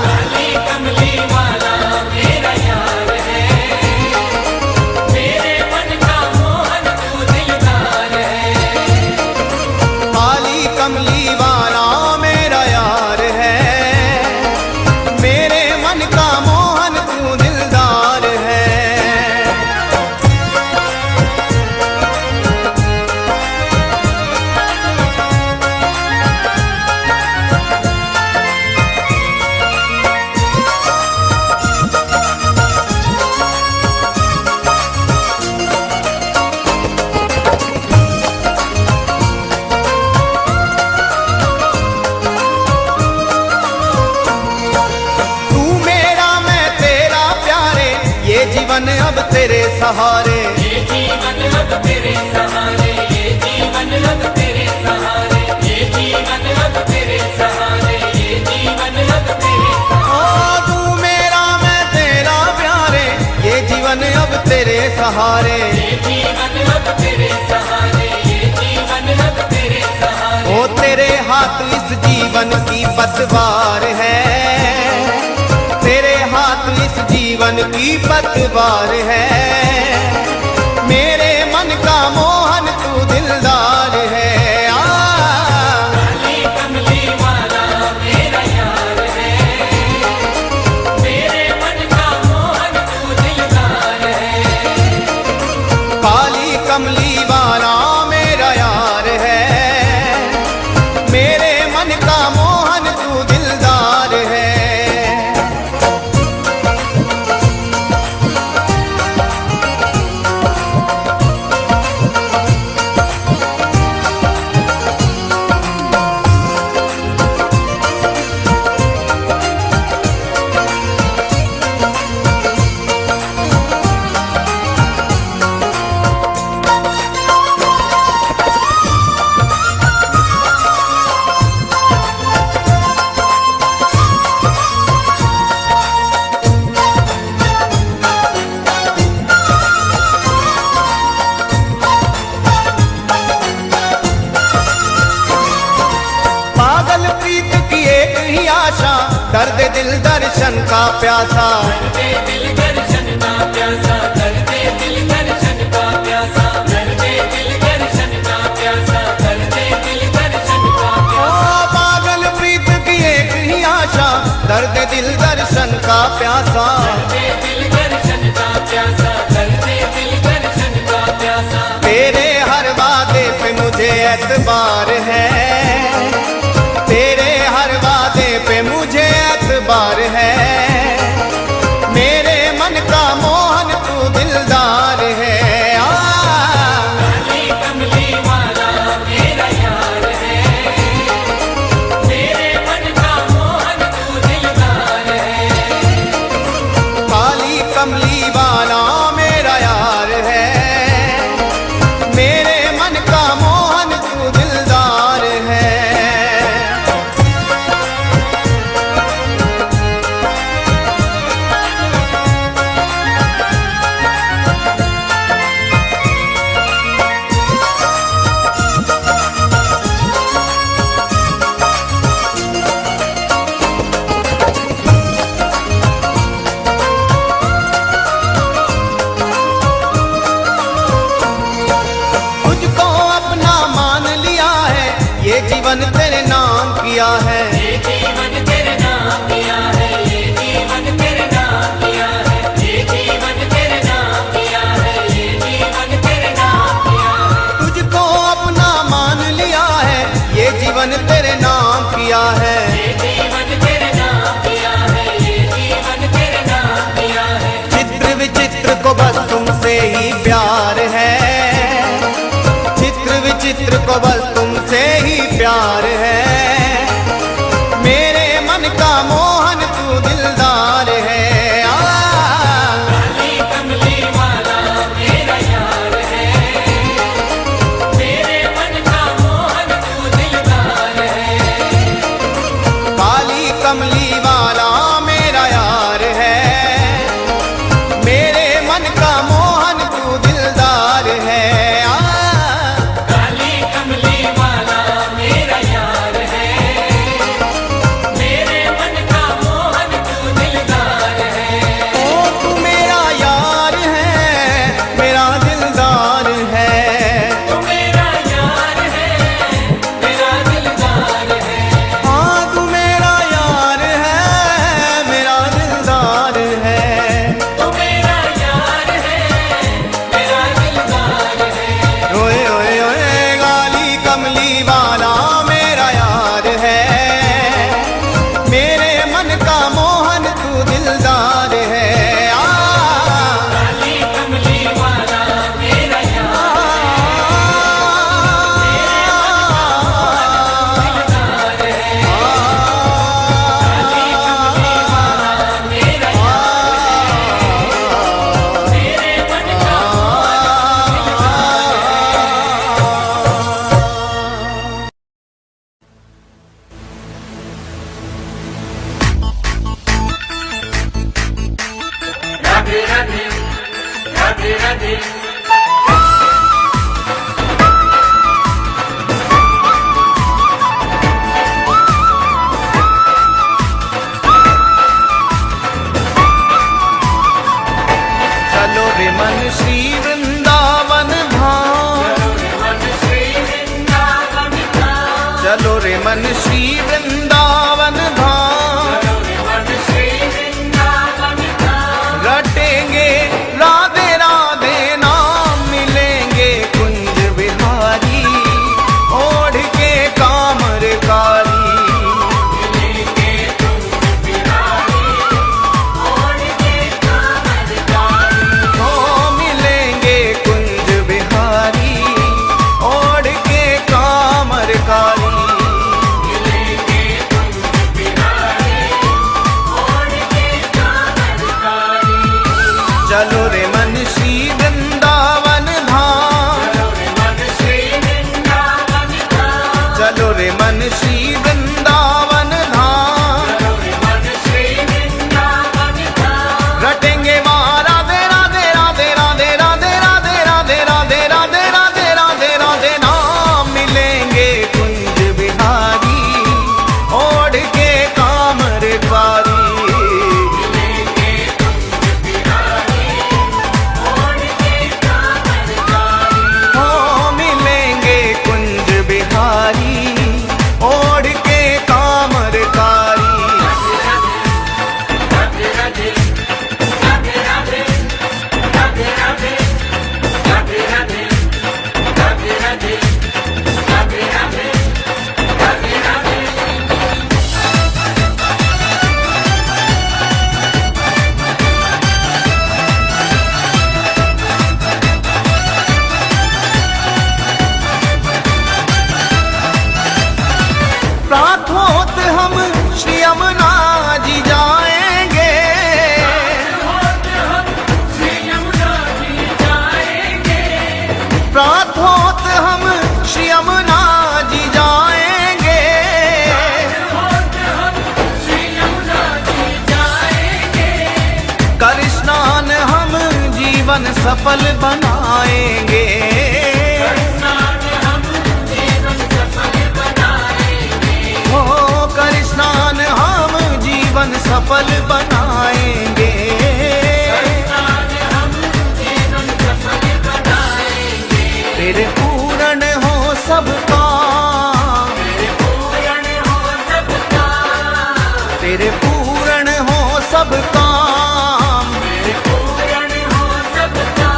काली कमली वाला मेरा यार है, मेरे मन का मोहन तू दिलदार है। काली कमली वाला मेरा यार है, मेरे मन का मोहन तू दिलदार है। तू मेरा मैं तेरा प्यारे, ये जीवन अब तेरे सहारे। ये जीवन अब तेरे सहारे, ये जीवन अब तेरे सहारे, ये जीवन अब तेरे सहारे। सहारे, ये जीवन अब तेरे सहारे, ये जीवन अब तेरे सहारे। ओ तेरे हाथ इस जीवन की पतवार है, तेरे हाथ इस जीवन की पतवार है। मेरे मन का मोहन तू दिलदार है। काली कमली वाला मेरा यार है, मेरे मन का मोहन तू दिलदार है। काली कमली वाला मेरा यार है, मेरे मन का मोहन तू दिलदार है। पागल प्रीत की एक ही आशा, दर्द दिल दर्शन का प्यासा। दे दिल दर्शन का प्यासा, कर दे दिल दर्शन का प्यासा, कर दे दिल दर्शन का प्यासा, कर दे दिल दर्शन का ओ प्यासा। पागल प्रीत की एक ही आशा, दर्द दिल दर्शन का प्यासा। दे दिल दर्शन का प्यासा, कर दे दिल दर्शन का प्यासा। तेरे हर वादे पे मुझे एतबार है, तेरे हर वादे पे मुझे एतबार है। मेरे मन का मोहन तू दिलदार है। काली कमली वाला मेरा यार है, मेरे मन का मोहन तू दिलदार है। काली कमली वाला मेरा यार है, मेरे मन का मोहन तू दिलदार है। तुझको अपना मान लिया है, ये जीवन तेरे नाम किया है। ये जीवन तेरे नाम किया है, ये जीवन तेरे नाम किया है, ये जीवन तेरे नाम किया है, ये जीवन तेरे नाम किया है। तुझको अपना मान लिया है, ये जीवन तेरे नाम किया है। ये जीवन तेरे नाम किया है, ये जीवन तेरे नाम किया है। चित्र विचित्र को बस तुमसे ही प्यार है, चित्र विचित्र को बस तुमसे ही प्यार है। मेरे मन का मोहन तू दिलदार है। काली कमली वाला मेरा यार है, मेरे मन का मोहन तू दिलदार है। काली कमली वाला मेरा यार है, मेरे मन का मोहन तू दिलदार है। काली कमली वाला मेरा यार है, मेरे मन का मोहन तू दिलदार है। ओ तू मेरा यार है, मेरा दिलदार है। तू मेरा यार है, मेरा दिलदार है। हाँ तू मेरा यार है, मेरा दिलदार है। तू मेरा यार है, मेरा दिलदार है। ओए ओए ओए काली कमली वाला मेरा यार है, मेरे मन का मोहन तू दिलदार है। काली कमली वाला मेरा यार दिलदार है। काली कमली वाला मेरा यार मेरे मन का राधे राधे राधे राधे राधे चलो रे मन श्री वृंदावन धाम, मन श्री वृंदावन धाम चलो रे मन श्री वृंदावन धाम, मन श्री वृंदावन धाम रटेंगे राधे राधे नाम, मिलेंगे कुंज बिहारी ओढ़ के कामरकारी। मिलेंगे तुम बिहारी ओढ़ के कामरकारी हो मिलेंगे कुंज बिहारी ओढ़ के कामरकारी। मिलेंगे तुम बिहारी ओढ़ के कामरकारी चलो रे मन श्री वृंदावन धाम, मन श्री वृंदावन धाम चलो रे मन श्री वृंदावन धाम, मन श्री वृंदावन धाम रटेंगे वहाँ राधे राधे राधे राधे राधे राधे राधे राधे राधे राधे राधे राधे नाम, मिलेंगे कुंज बिहारी ओढ़ के कामरकारी। मिलेंगे तुम बिहारी ओढ़ के कामरकारी हो मिलेंगे कुंज बिहारी ओढ़ के कामरकारी। राधे राधे राधे राधे राधे राधे राधे राधे राधे राधे राधे राधे राधे राधे प्रातोत हम श्री यमुना जी जाएंगे, श्री यमुना जी जाएंगे प्रातोत हम श्री यमुना जी जाएंगे, श्री यमुना जी जाएंगे कर स्नान हम जीवन सफल बनाएंगे। स्नान हम जीवन सफल बनाएंगे हो कर स्नान हम जीवन सफल बनाएंगे। स्नान हम जीवन सफल बनाएंगे तेरे पूर्ण हो सबका, पूर्ण हो सबका तेरे पूर्ण हो सबका, पूर्ण हो सबका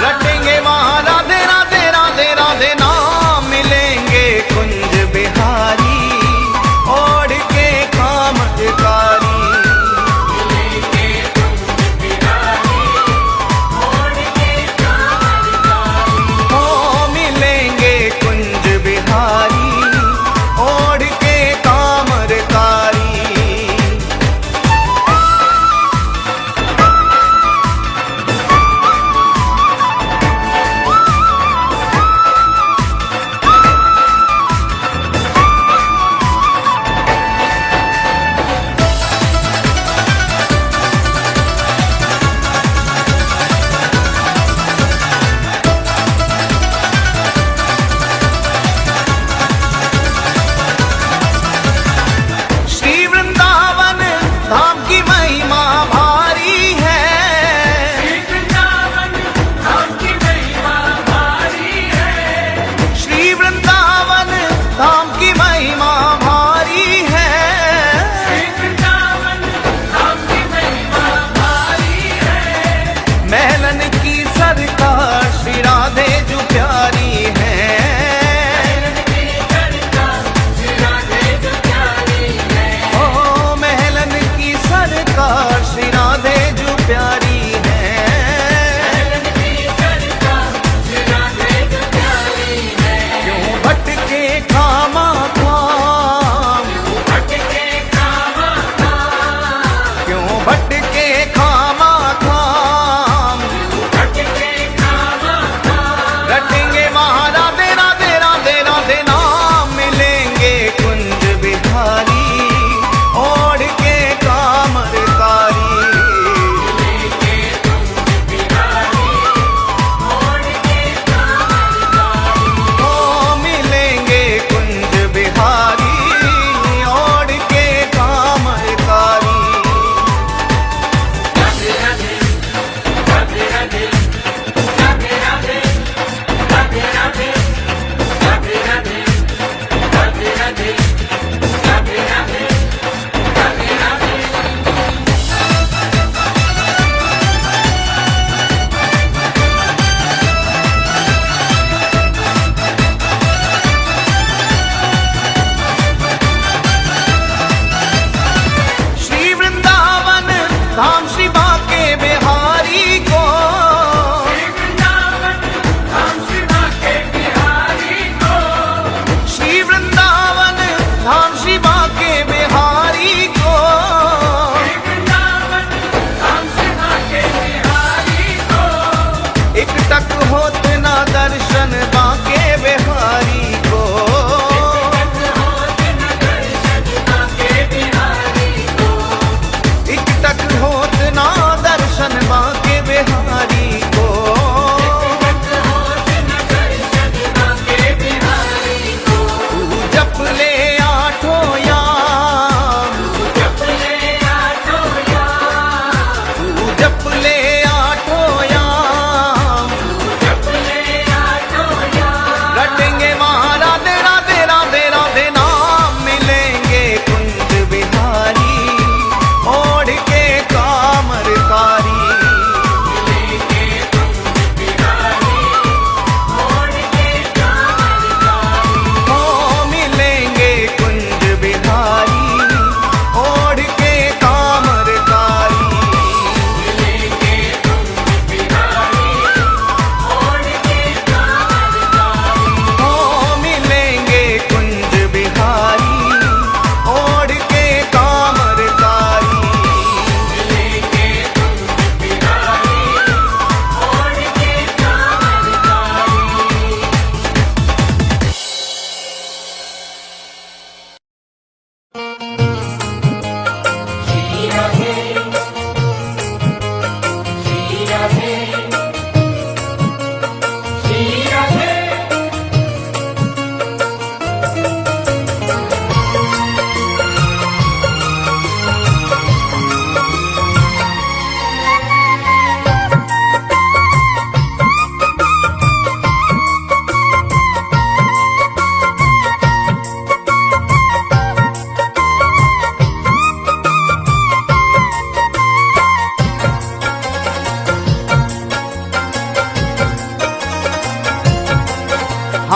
रटेंगे वहाँ राधे राधे राधे राधे नाम, मिलेंगे कुंज बिहारी ओढ़ के कामरकारी।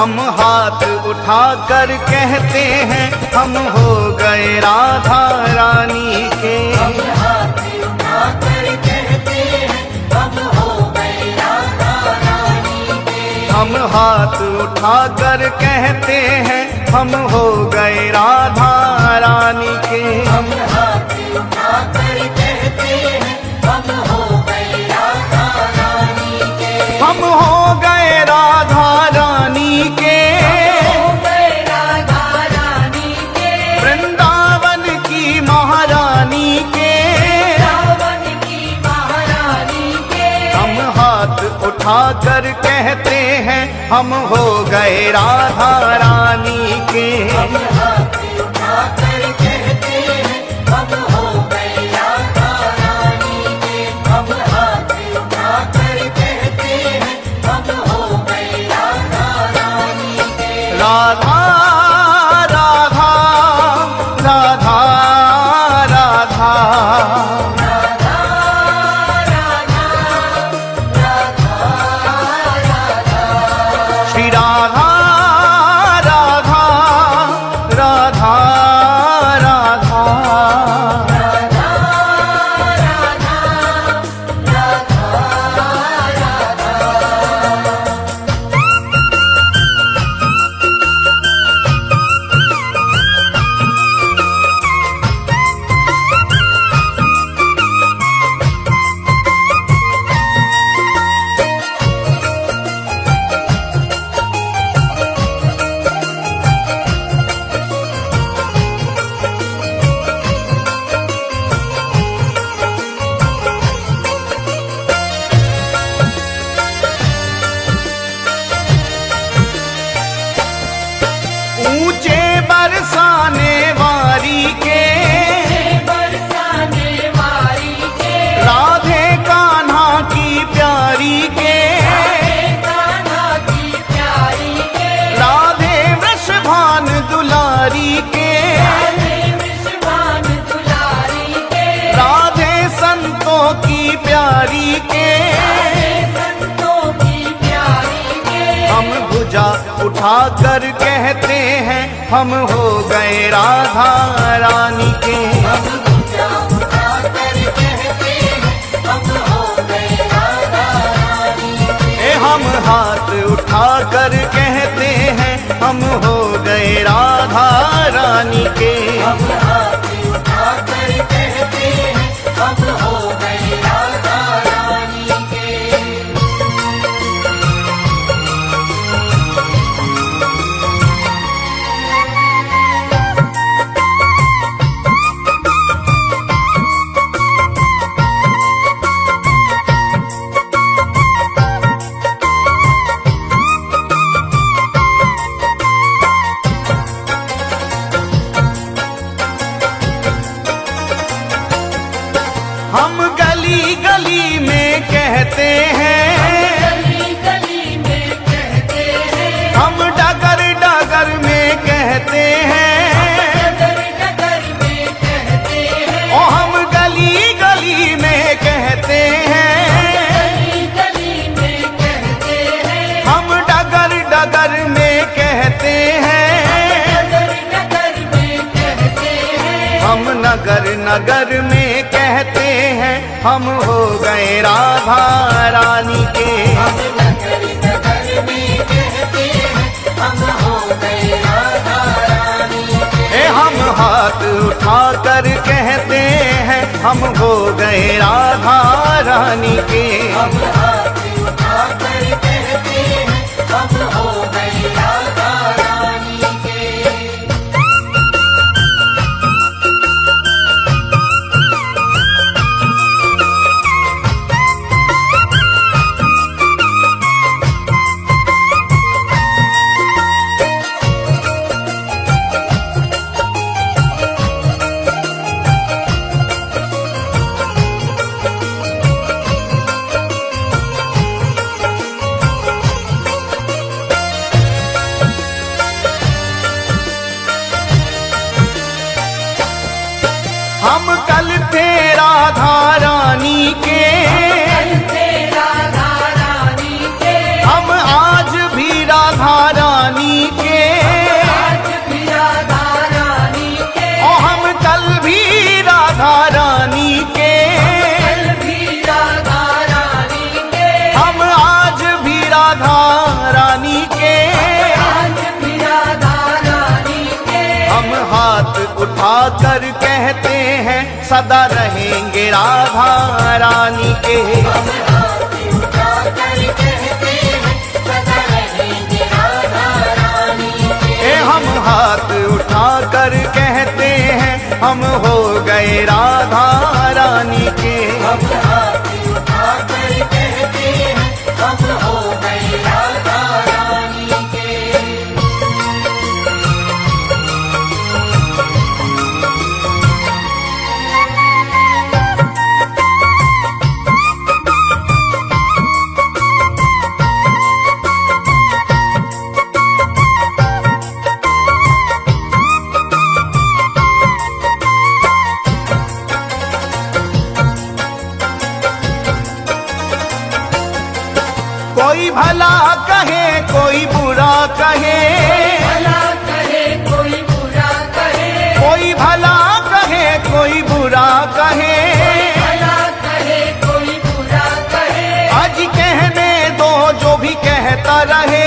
हम हाथ उठाकर कहते हैं हम हो गए राधा रानी के। हम हाथ उठाकर कहते हैं हम हो गए राधा रानी के। हम हाथ उठाकर कहते हैं हम हो गए राधा रानी के। हम हाथ उठाकर कहते हैं हम हो गए राधा रानी के। हम हो गए राधा रानी के। हो गए राधा रानी के। वृंदावन की महारानी के। रावण की महारानी के। हम हाथ उठाकर कहते हैं हम हो गए राधा रानी के। हम हाथ उठाकर कहते हैं हम हो गए राधा रानी के। हम हाथ उठाकर कहते हैं हम हो गए राधा रानी के। राधा राधा राधा राधा राधा राधा राधा श्री राधा राधा राधा राधा ऊंचे बरसाने वारी के। बरसाने वारी के। राधे कान्हा की प्यारी के। कान्हा की प्यारी के। राधे वृषभान दुलारी के। राधे विश्वान दुलारी के। राधे संतों की प्यारी के। राधे संतों की प्यारी के। हम भुजा उठाकर कहते हैं हम हो गए राधा रानी के। हम पूजा उठाकर कहते हैं हम हो गए राधा रानी के। ए हम हाथ उठाकर कहते हैं हम हो गए राधा रानी के। हम हाथ उठाकर कहते हैं हम हो गए राधा रानी के। हम गली गली में कहते हैं। गली गली में कहते हैं। हम डगर डगर में कहते हैं। डगर डगर में कहते हैं। ओ हम गली गली में कहते हैं। गली गली में कहते हैं। हम डगर डगर में कहते हैं। डगर डगर में कहते हैं। हम नगर नगर में कहते हैं हम हो गए राधा रानी के। हम नगर नगर में कहते हैं हम हो गए राधा रानी के। ए हम हाथ उठाकर कहते हैं हम हो गए राधा रानी के। हम हाथ उठाकर कहते हैं हम हो गए राधा रानी के। हम कल थे राधा रानी के। राधा रानी के। हम आज भी राधा रानी सदा रहेंगे राधा रानी के। हम हाथ उठाकर कहते हैं सदा रहेंगे राधा रानी के। हम हाथ उठाकर कहते हैं हम हो गए राधा रानी के। हम हाथ उठाकर कहते हैं हम हो गए राधा रानी के। कोई भला कहे कोई बुरा कहे, भला कहे कोई बुरा कहे, कोई भला कहे कोई बुरा कहे, भला कहे कोई बुरा कहे। आज कहने दो जो भी कहता रहे,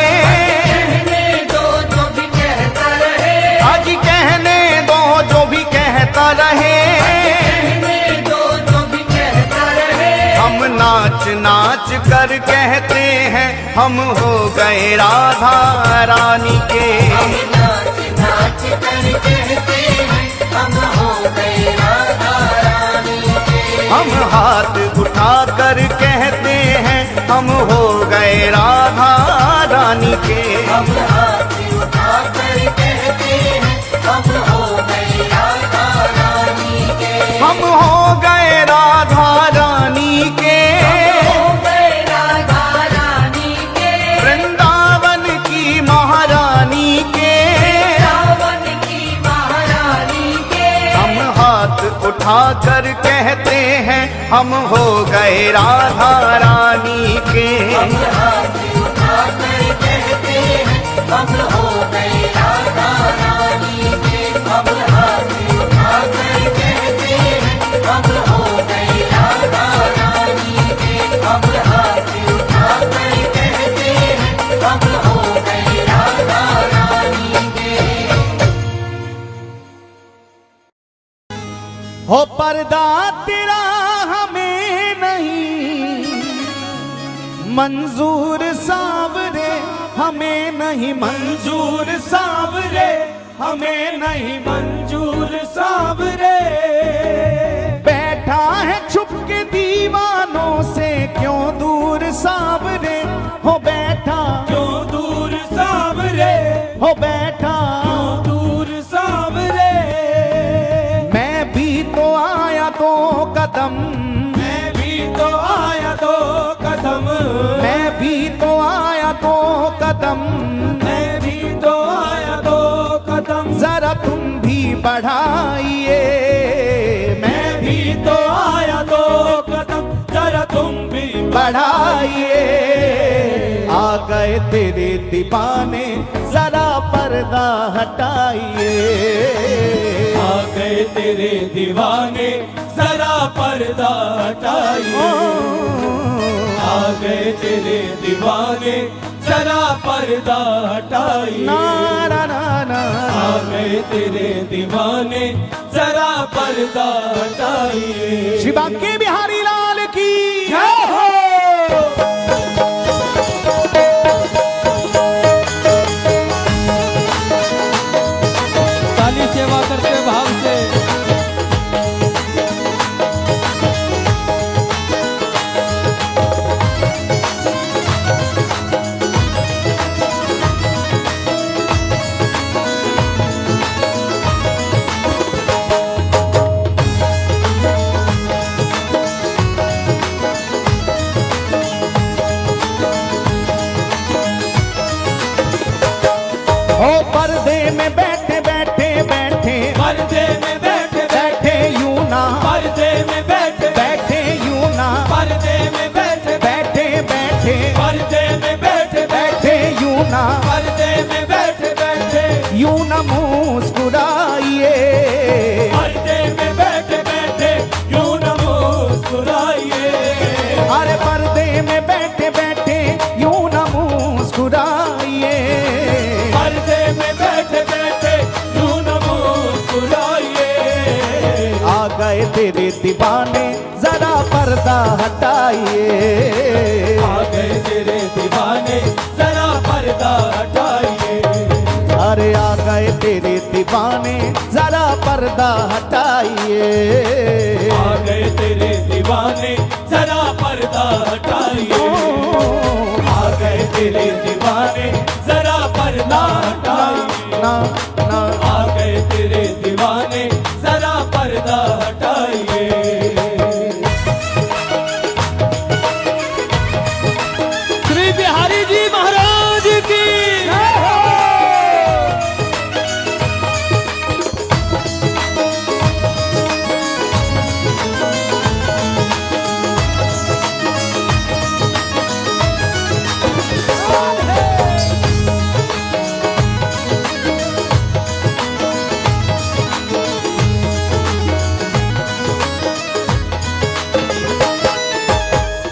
कहने दो जो भी कहता रहे, आज कहने दो जो भी कहता रहे। कहने दो जो भी कहता रहे। हम नाच नाच कर कहते हैं हम हो गए राधा रानी के। हम नाच नाच कर कहते हैं हम हो गए राधा रानी के। हम हाथ उठा कर कहते हैं हम हो गए राधा रानी के। हम हाथ उठाकर कहते हैं हम हो गए राधा रानी के। हम हो गए राधा रानी के। हो गए राधा रानी के। वृंदावन की महारानी के। रावण की महारानी के। हम हाथ उठा कर कहते हैं हम हो गए राधा रानी के। हम हाथ उठाकर कहते हैं हम हो गए राधा रानी के। हम हाथ उठाकर कहते हैं हम हो गए राधा रानी के। हम हाथ उठाकर कहते हैं हम हो गए राधा रानी के। हो पर्दा तेरा हमें नहीं मंजूर सावरे, हमें नहीं मंजूर सावरे, हमें नहीं मंजूर सावरे। बैठा है छुप के दीवानों से क्यों दूर सावरे, हो बैठा क्यों दूर सावरे, हो बैठा क्यों दूर सावरे। मैं भी तो आया दो कदम, मैं भी तो आया दो कदम, मैं भी तो आया दो कदम, मैं भी तो आया दो कदम। जरा तुम भी बढ़ाइए, मैं भी तो आया दो कदम, जरा तुम भी बढ़ाइए। आ गए तेरे दीवाने जरा पर्दा हटाइए, आ गए तेरे दीवाने जरा पर्दा हटाइए। आ गए तेरे दीवाने जरा पर्दा हटाइए। नारा नाना आ गए तेरे दीवाने जरा पर्दा हटाइए। शिवा के बिहारी लाल की जय हो। ताली सेवा करते भाव से तेरे दीवाने जरा पर्दा हटाइए। आ गए तेरे दीवाने जरा पर्दा हटाइए। अरे आ गए तेरे दीवाने जरा पर्दा हटाइए। आ गए तेरे दीवाने जरा पर्दा हटाइए। आ गए तेरे दीवाने जरा पर्दा हटाइए। ना ना आ गए तेरे दीवाने जरा पर्दा हटाइए। श्री बिहारी जी महाराज की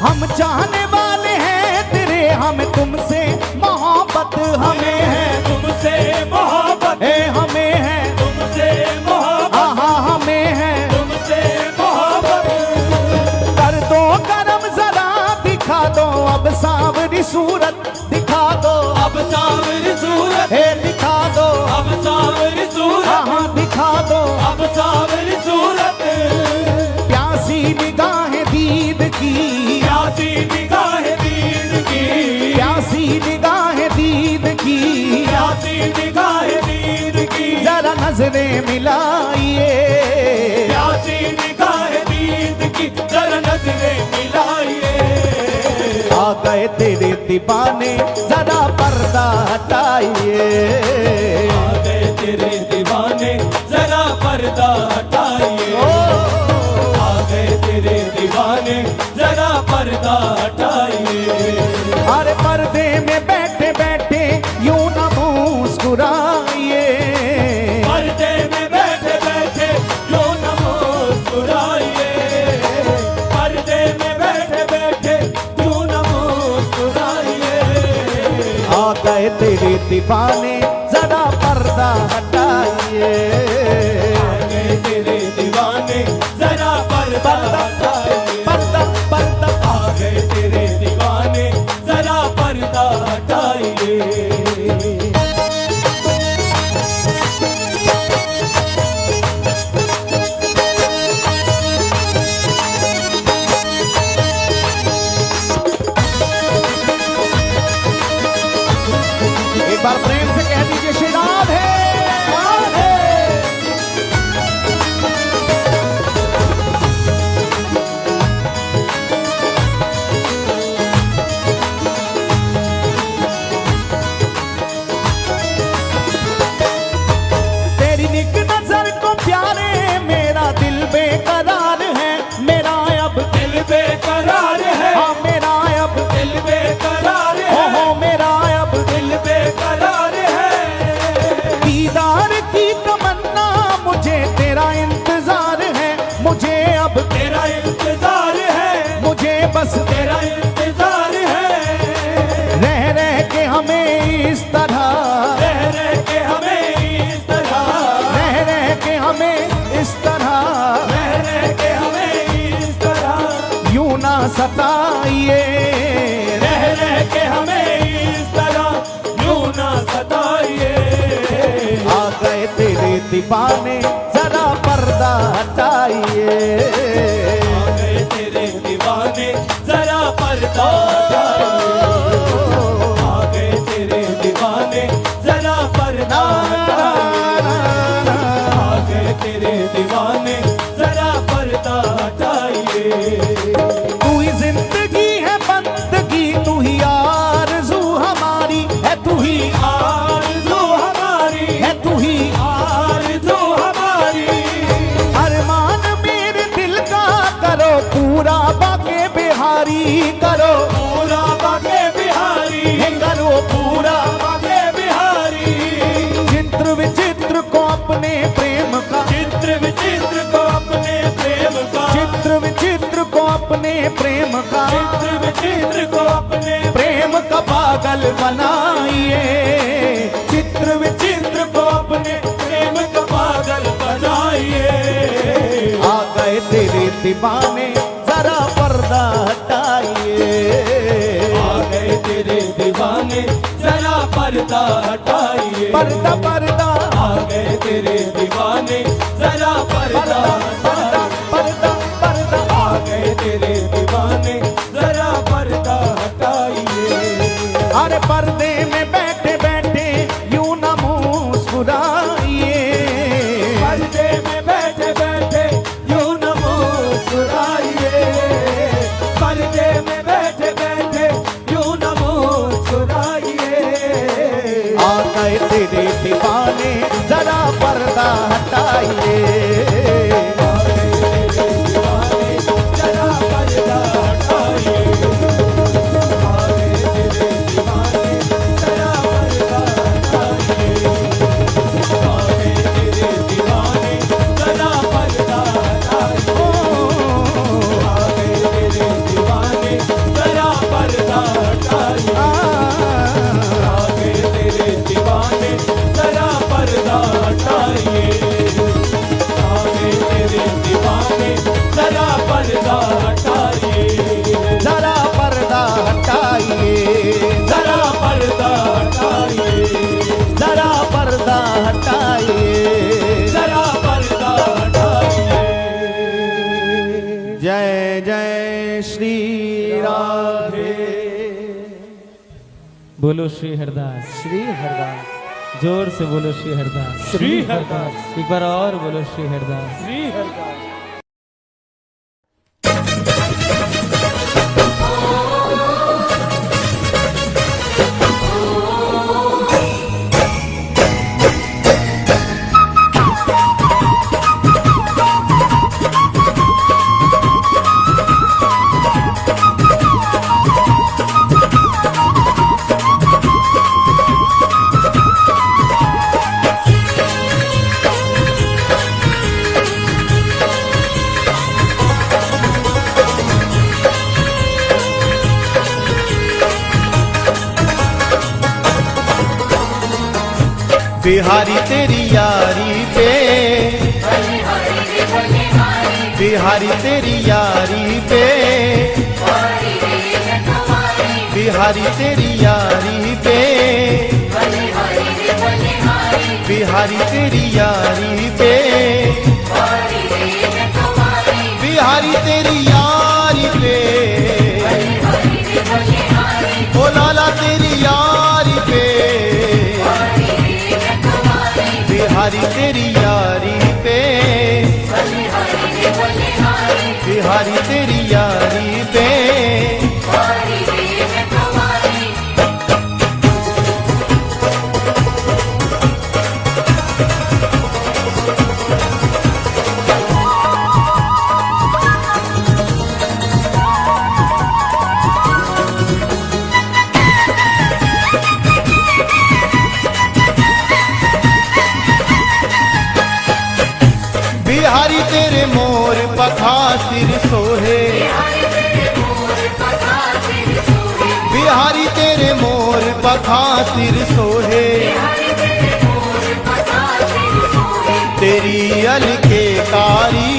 हम चाहने वाले हैं तेरे, हमें तुमसे मोहब्बत हमें है। तुमसे मोहब्बत ए हमें है, तुमसे मोहब्बत आहा हमें है। तुमसे मोहब्बत कर दो करम जरा दिखा दो, अब सांवरी सूरत दिखा दो। अब सावरी सूरत हे दिखा दो, अब सावरी सूरत आहा दिखा दो। अब सावरी सूरत प्यासी निगाहें दीद की, प्यासी निगाहें दीद की प्यासी निगाहें दीद की। प्यासी निगाहें दीद की जरा नजरें मिलाइए। प्यासी निगाहें दीद की जरा नजरें मिलाइए। आ गए तेरे दीवाने जरा पर्दा हटाइए। आ गए तेरे दीवाने जरा पर्दा हटाइए। आ गए तेरे दीवाने जरा पर्दा हटाइए। अरे पर्दे में बैठे बैठे यूं न मुस्कुराइए। पर्दे में बैठे बैठे यूं न मुस्कुराइए। पर्दे में बैठे बैठे यूं न मुस्कुराइए। आ गए तेरे दीवाने जरा पर्दा हटाइए। आ गए तेरे दीवाने जरा पर्दा हटाइए। पर्दा पर्दा आ गए तेरे दीवाने जरा पर्दा हटाइए। एक बार प्रेम से कह दीजिए श्री राधे राधे। तेरी निक नजर को प्यारे मेरा दिल बेकरार है। मेरा अब दिल बेकरार है। हाँ मेरा अब दिल बेकरार है। हो मेरा अब दिल बेकरार है। दीदार की तमन्ना मुझे तेरा इंतजार है। मुझे अब तेरा इंतजार है। मुझे बस तेरा इंतजार है। रह रह के हमें इस तरह, रह रह के हमें इस तरह, रह रह के हमें इस तरह रह रह के हमें इस तरह यूं ना सताइए। रह रह के हमें इस तरह यूं ना सताइए। आ गए तेरे दीवाने जरा पर्दा हटाइए। आ गए तेरे दीवाने जरा पर्दा हटाइए। आ गए तेरे दीवाने जरा पर्दा हटाइए। आ गए तेरे दीवाने जरा पर्दा हटाइए। तू ही जिंदगी है बंदगी, तू ही आरज़ू हमारी है। तू ही आरज़ू हमारी है, तू ही आरज़ू हमारी। अरमान मेरे दिल का करो पूरा, बाके बिहारी करो पूरा बाके बिहारी हे करो पूरा। बाके बिहारी। चित्र विचित्र को अपने प्रेम का, चित्र विचित्र को अपने प्रेम का, चित्र विचित्र को अपने प्रेम का, चित्र विचित्र को अपने प्रेम का पागल बनाइए। चित्र को अपने प्रेम का पागल बनाइए। आ गए तेरे दीवाने जरा पर्दा हटाइए। आ गए तेरे दीवाने जरा पर्दा हटाइए। पर्दा पर्दा आ गए तेरे दीवाने जरा पर्दा पर्दा पर्दा पर्दा आ गए तेरे दीवाने जरा पर्दा हटाइए। अरे पर्दे में बैठे बैठे यूं न मुस्कुराइए। पर्दे में बैठे बैठे यूं न मुस्कुराइए। पर्दे में बैठे बैठे यूं न मुस्कुराइए। आ गए तेरे दीवाने जरा पर्दा हटाइए। आ गए तेरे दीवाने जरा पर्दा हटाइए। आ गए तेरे दीवाने जरा पर्दा हटाइए। आ गए तेरे दीवाने जरा पर्दा हटाइए। आ गए तेरे दीवाने जरा पर्दा हटाइए। आ गए तेरे दीवाने जरा पर्दा हटाइए। आ गए तेरे दीवाने जरा पर्दा हटाइए। जरा पर्दा हटाइए। जरा पर्दा हटाइए। जरा पर्दा हटाइए। जरा पर्दा हटाइए। जय जय श्री राधे। बोलो श्री हरदास। श्री हरदास। जोर से बोलो श्री हरदास। श्री हरदास। एक बार और बोलो श्री हरदास। श्री हरदास। बिहारी तेरी यारी पे, बिहारी तेरी यारी पे, बिहारी तेरी यारी पे, बिहारी तेरी यारी पे, बिहारी तेरी यारी पे, ओ लाला तेरी यारी पे, बिहारी तेरी यारी पे, बिहारी तेरी यारी पे, बिहारी तेरे मोर पखा सिर सोहे, बिहारी तेरे मोर पखा सिर सोहे, तेरी अलके कारी,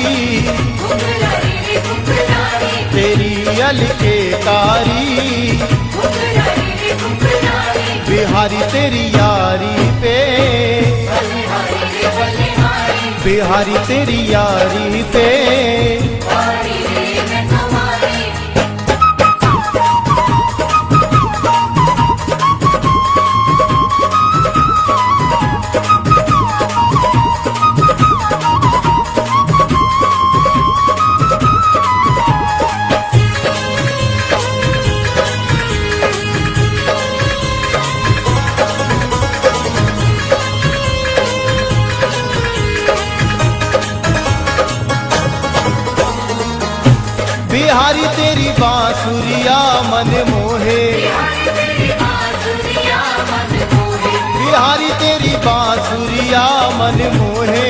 तेरी अलके कारी, बिहारी तेरी यारी पे, बिहारी तेरी यारी पे, बिहारी तेरी बांसुरिया मन मोहे, बिहारी तेरी बांसुरिया मन मोहे,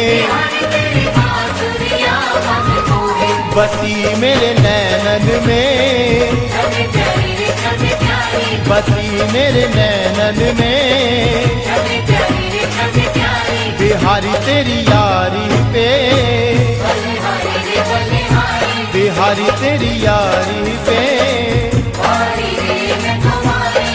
बसी मेरे नैनन में, बसी मेरे नैनन में, बिहारी तेरी यारी पे, बिहारी तेरी यारी पे वारी रे मैं तुम्हारी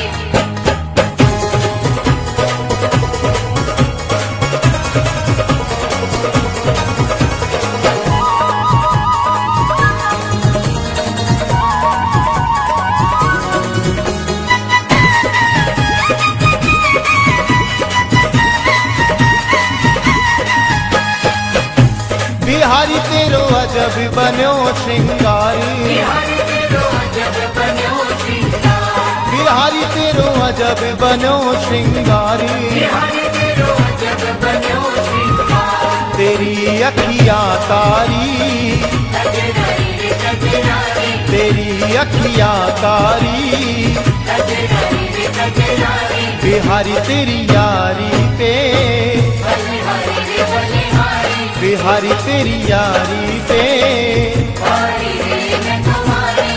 बिहारी तेरो अजब बन्यो श्रृंगारी बिहारी तेरो अजब बन्यो श्रृंगार बिहारी तेरो अजब बन्यो श्रृंगारी बिहारी तेरो अजब बन्यो श्रृंगार तेरी अखियां तारी कजरारी रे कजरारी तेरी अखियां तारी कजरारी रे कजरारी बिहारी तेरी यारी पे बलिहारी रे बलिहारी बिहारी तेरी यारी पे वारी रे मैं तुम्हारी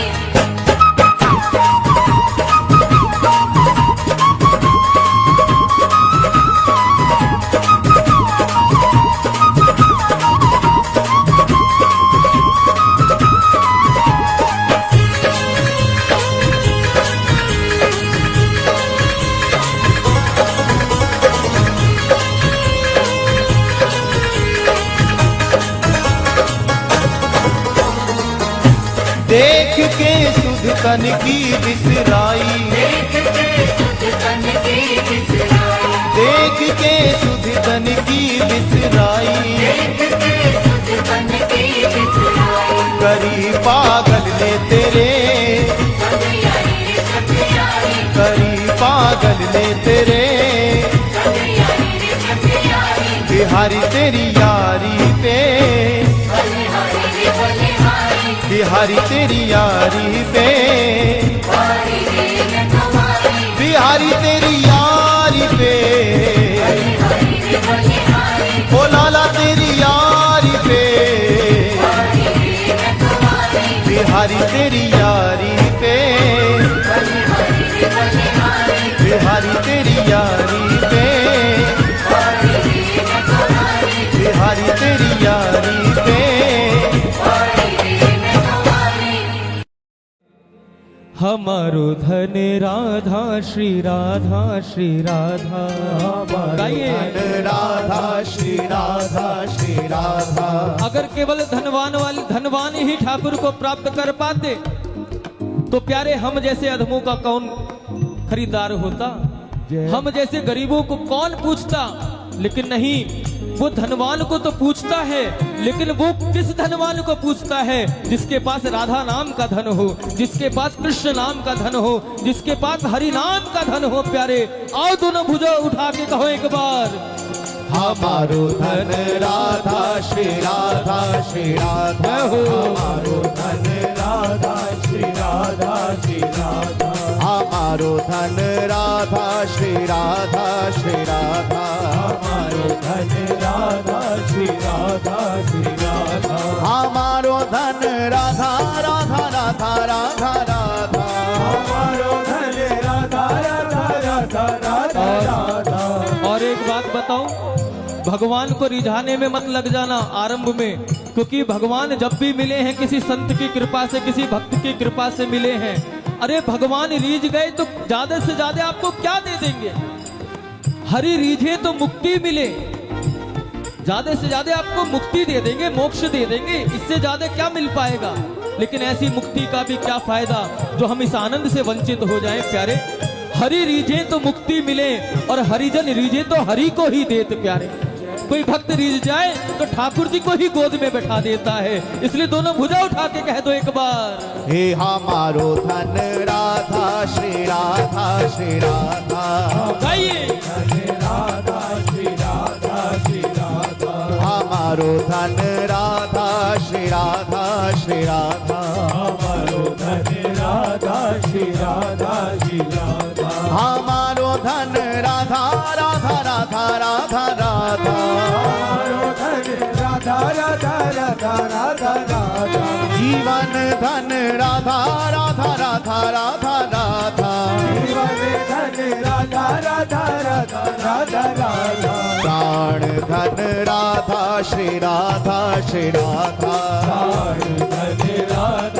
देख के सुध तन की बिसराई देख के सुध तन की बिसराई देख के सुध तन की बिसराई देख के सुध तन की बिसराई करी पागल ने तेरे सदियारी रे सदियारी करी पागल ने तेरे सदियारी रे सदियारी बिहारी तेरी यारी पे बलिहारी रे बलिहारी बिहारी तेरी यारी पे वारी रे मैं तुम्हारी बिहारी तेरी यारी पे बलिहारी रे बलिहारी ओ लाला तेरी यारी पे वारी रे मैं तुम्हारी बिहारी तेरी यारी पे बलिहारी रे बलिहारी बिहारी तेरी यारी पे वारी रे मैं तुम्हारी बिहारी तेरी यारी पे वारी रे मैं तुम्हारी हमारो धन राधा श्री राधा श्री राधा गाइए। राधा श्री राधा श्री राधा। अगर केवल धनवान ही ठाकुर को प्राप्त कर पाते तो प्यारे हम जैसे अधमों का कौन खरीदार होता, हम जैसे गरीबों को कौन पूछता। लेकिन नहीं, वो धनवान को तो पूछता है, लेकिन वो किस धनवान को पूछता है? जिसके पास राधा नाम का धन हो, जिसके पास कृष्ण नाम का धन हो, जिसके पास हरि नाम का धन हो। प्यारे आओ दोनों भुजा उठा के कहो एक बार, हमारो धन राधा श्री राधा श्री राधा हो। हमारो धन राधा श्री राधा श्री राधा। हमारो धन राधा श्री राधा श्री राधा। हमारो धन राधा श्री राधा श्री राधा। हमारो धन राधा राधा राधा राधा राधा। हमारो धन राधा राधा राधा राधा राधा। और एक बात बताऊं, भगवान को रिझाने में मत लग जाना आरंभ में, क्योंकि भगवान जब भी मिले हैं किसी संत की कृपा से, किसी भक्त की कृपा से मिले हैं। अरे भगवान रीझ गए तो ज्यादा से ज्यादा आपको क्या दे देंगे? हरि रीझे तो मुक्ति मिले, ज्यादा से ज्यादा आपको मुक्ति दे देंगे, मोक्ष दे देंगे, इससे ज्यादा क्या मिल पाएगा? लेकिन ऐसी मुक्ति का भी क्या फायदा जो हम इस आनंद से वंचित हो जाएं। प्यारे हरि रीझे तो मुक्ति मिले, और हरिजन रीझे तो हरि को ही देते। प्यारे कोई भक्त रीझ जाए तो ठाकुर जी को ही गोद में बैठा देता है। इसलिए दोनों भुजा उठा के कह दो एक बार, हे हमारो धन राधा श्री राधा श्री राधा। गाइए। राधा श्री राधा श्री राधा। हमारो धन राधा श्री राधा श्री राधा। हमारो धन राधा श्री राधा श्री राधा। हमारो धन राधा राधा राधा राधा राधा। हमारो धन राधा राधा राधा राधा राधा। जीवन धन राधा राधा राधा राधा राधा। जीवन धन राधा राधा राधा राधा राधा। प्राण धन राधा श्री राधा श्री राधा। प्राण धन राधा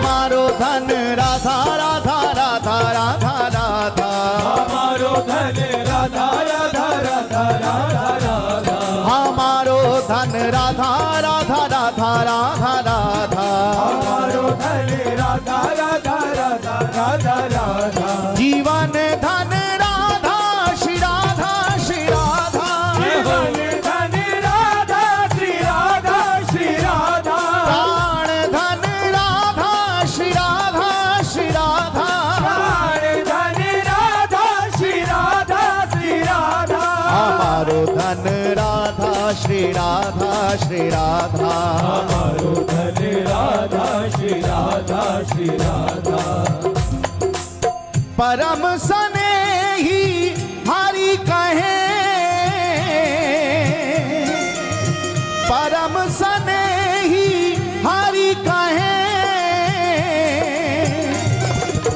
हमारो धन राधा राधा राधा राधा राधा हमारो धन राधा राधा राधा राधा राधा हमारो धन राधा राधा राधा राधा राधा हमारो धन राधा राधा राधा राधा राधा जीवन धन राधा श्री राधा श्री राधा जीवन धन राधा श्री राधा श्री राधा प्राण धन राधा श्री राधा श्री राधा प्राण धन राधा श्री राधा श्री राधा हमारो धन राधा श्री राधा श्री राधा हमारो धन राधा श्री राधा श्री राधा परम स्नेही हरि कहे परम स्नेही हरि कहे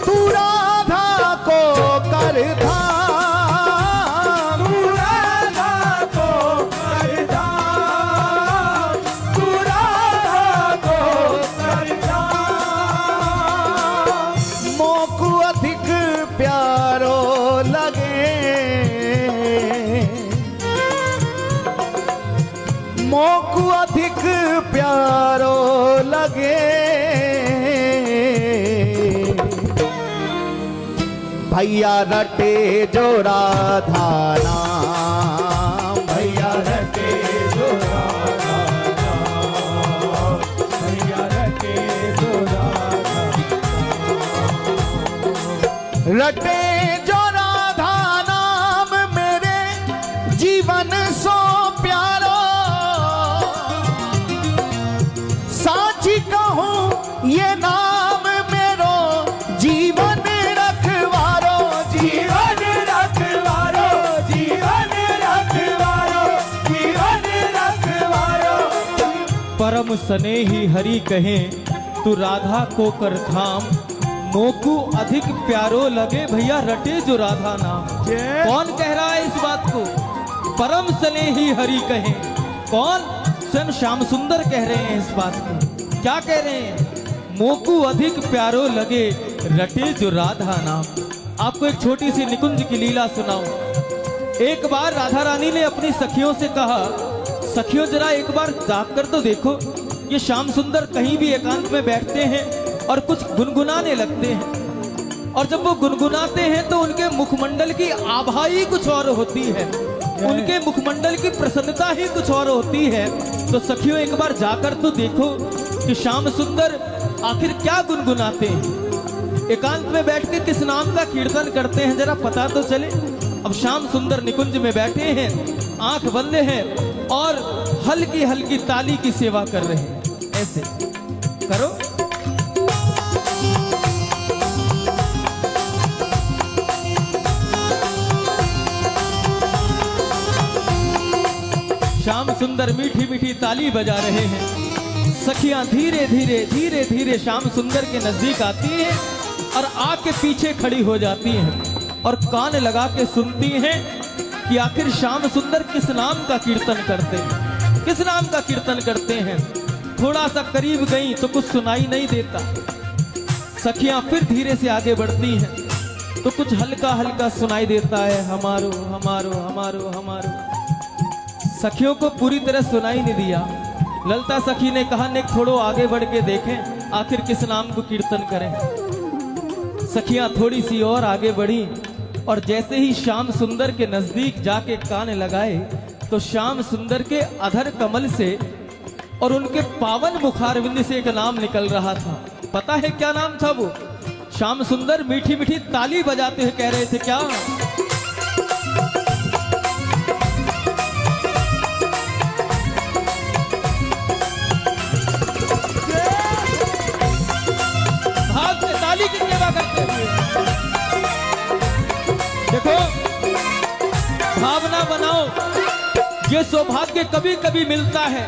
तू राधा को कर धाम तू राधा को कर धाम तू राधा को कर धाम मोकु अधिक प्यारो लगे मोकु अधिक प्यारो लगे भैया रटे जो राधा नाम भैया रटे जो राधा नाम, भैया रटे जो राधा रटे जो राधा नाम मेरे जीवन सो प्यारो साची कहूँ ये नाम मेरो जीवन रखवारो जीवन रखवारो जीवन रखवारो जीवन रखवारो परम स्नेही हरि कहे तू राधा को कर धाम मोकू अधिक प्यारो लगे भैया रटे जो राधा नाम। कौन कह रहा है इस बात को? परम स्नेही हरि कहे। कौन? स्वयं श्याम सुंदर कह रहे हैं इस बात को। क्या कह रहे हैं? मोकू अधिक प्यारो लगे रटे जो राधा नाम। आपको एक छोटी सी निकुंज की लीला सुनाऊं। एक बार राधा रानी ने अपनी सखियों से कहा, सखियों जरा एक बार जाग कर तो देखो, ये श्याम सुंदर कहीं भी एकांत में बैठते हैं और कुछ गुनगुनाने लगते हैं, और जब वो गुनगुनाते हैं तो उनके मुखमंडल की आभा ही कुछ और होती है, उनके मुखमंडल की प्रसन्नता ही कुछ और होती है। तो सखियों एक बार जाकर तो देखो कि श्याम सुंदर आखिर क्या गुनगुनाते हैं, एकांत में बैठ के किस नाम का कीर्तन करते हैं, जरा पता तो चले। अब श्याम सुंदर निकुंज में बैठे हैं, आंख बंद है और हल्की हल्की ताली की सेवा कर रहे हैं। ऐसे करो। श्याम सुंदर मीठी मीठी ताली बजा रहे हैं। सखियां धीरे धीरे धीरे धीरे श्याम सुंदर के नजदीक आती हैं और आके पीछे खड़ी हो जाती हैं और कान लगा के सुनती हैं कि आखिर श्याम सुंदर किस नाम का कीर्तन करते हैं, किस नाम का कीर्तन करते हैं। थोड़ा सा करीब गई तो कुछ सुनाई नहीं देता। सखियां फिर धीरे से आगे बढ़ती हैं तो कुछ हल्का हल्का सुनाई देता है, हमारो हमारो हमारो हमारो। सखियों को पूरी तरह सुनाई नहीं दिया। ललता सखी ने कहा, नेक थोड़ो आगे बढ़ के देखें आखिर किस नाम को कीर्तन करें। सखियां थोड़ी सी और आगे बढ़ी और जैसे ही श्याम सुंदर के नजदीक जाके कान लगाए तो श्याम सुंदर के अधर कमल से और उनके पावन मुखारविंद से एक नाम निकल रहा था। पता है क्या नाम था वो? श्याम सुंदर मीठी मीठी ताली बजाते हुए कह रहे थे, क्या? भाव से ताली की सेवा करते हुए। देखो, भावना बनाओ, ये सौभाग्य कभी कभी मिलता है।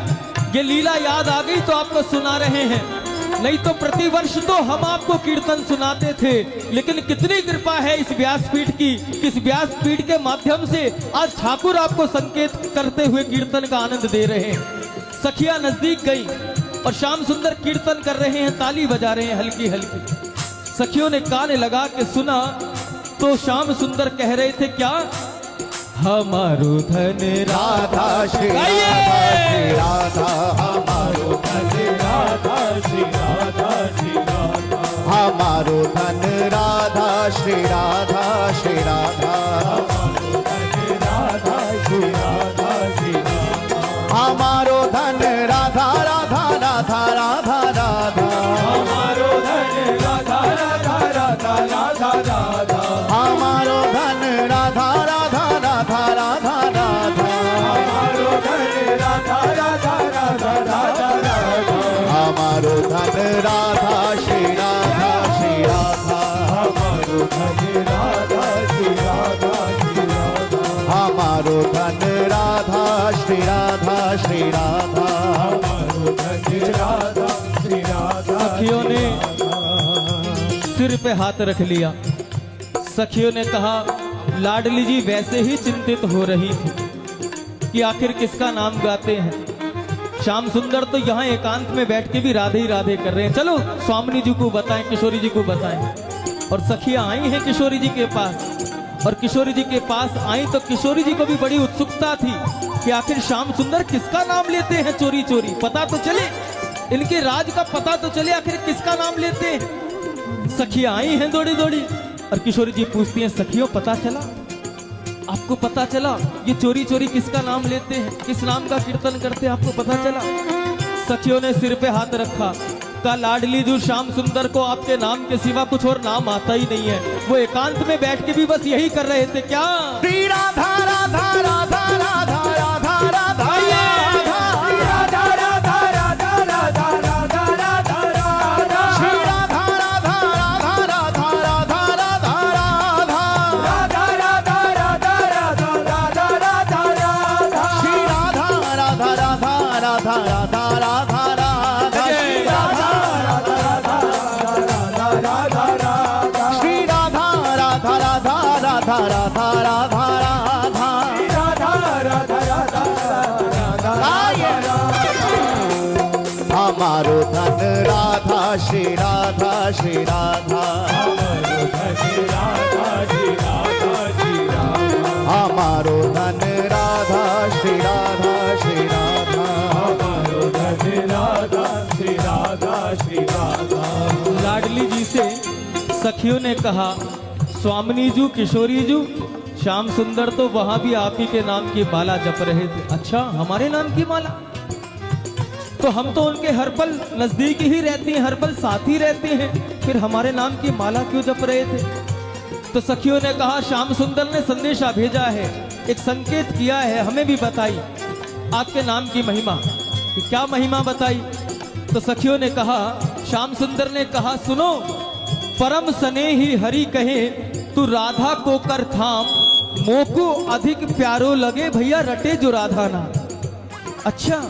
ये लीला याद आ गई तो आपको सुना रहे हैं, नहीं तो प्रतिवर्ष तो हम आपको कीर्तन सुनाते थे। लेकिन कितनी कृपा है इस व्यासपीठ की, इस व्यासपीठ के माध्यम से आज ठाकुर आपको संकेत करते हुए कीर्तन का आनंद दे रहे हैं। सखियां नजदीक गई, और श्याम सुंदर कीर्तन कर रहे हैं, ताली बजा रहे हैं हल्की हल्की। सखियों ने कान लगा के सुना तो श्याम सुंदर कह रहे थे क्या, हमारो धन राधा श्री गाइए। राधा हमारो धन राधा श्री राधा श्री राधा हमारो धन राधा श्री राधा श्री राधा राधा श्री राधा श्री राधा हमारो धन राधा राधा राधा राधा राधा हमारो धन राधा राधा राधा राधा राधा हमारो धन राधा राधा राधा राधा राधा हमारो धन राधा राधा राधा राधा राधा हमारो धन राधा श्री राधा श्री राधा हमारो धन राधा श्री राधा श्री राधा हमारो धन राधा श्री राधा श्री राधा हमारो धन राधा श्री राधा सखियों ने सिर पे हाथ रख लिया। सखियों ने कहा, लाडली जी वैसे ही चिंतित हो रही थी कि आखिर किसका नाम गाते हैं। श्याम सुंदर तो यहाँ एकांत में बैठ के भी राधे ही राधे कर रहे हैं, चलो स्वामिनी जी को बताएं, किशोरी जी को बताएं। और सखियां आई हैं किशोरी जी के पास, और किशोरी जी के पास आई तो किशोरी जी को भी बड़ी उत्सुकता थी कि आखिर श्याम सुंदर किसका नाम लेते हैं चोरी चोरी, पता तो चले, इनके राज का पता तो चले, आखिर किसका नाम लेते हैं। सखियां आई हैं दौड़ी दौड़ी, और किशोरी जी पूछती हैं, सखियों पता चला, आपको पता चला ये चोरी चोरी किसका नाम लेते हैं, किस नाम का कीर्तन करते हैं, आपको पता चला। सखियों ने सिर पे हाथ रखा, कहा, लाडली जो श्याम सुंदर को आपके नाम के सिवा कुछ और नाम आता ही नहीं है, वो एकांत में बैठ के भी बस यही कर रहे थे क्या, श्री राधा राधा राधा राधा राधा राधा राधा राधा राधा राधा राधा राधा राधा श्री राधा राधा राधा राधा राधा राधा राधा राधा राधा राधा राधा राधा राधा श्री राधा राधा राधा राधा राधा राधा राधा श्री राधा श्री राधा राधा राधा राधा राधा राधा हमारो धन राधा श्री राधा श्री राधा हमारो धन राधा श्री राधा श्री राधा लाडली जी से सखियों ने कहा, स्वामिनी जू किशोरी जू श्याम सुंदर तो वहां भी आप ही के नाम की माला जप रहे थे। अच्छा, हमारे नाम की माला, तो हम तो उनके हर पल नजदीक ही रहते हैं, हर पल साथ ही रहते हैं, फिर हमारे नाम की माला क्यों जप रहे थे। तो सखियों ने कहा, श्याम सुंदर ने संदेशा भेजा है, एक संकेत किया है, हमें भी बताई आपके नाम की महिमा। कि क्या महिमा बताई? तो सखियों ने कहा, श्याम सुंदर ने कहा, सुनो, परम स्नेही हरि कहे तू राधा को कर थाम, मोको अधिक प्यारो लगे भैया रटे जो राधा नाम। अच्छा,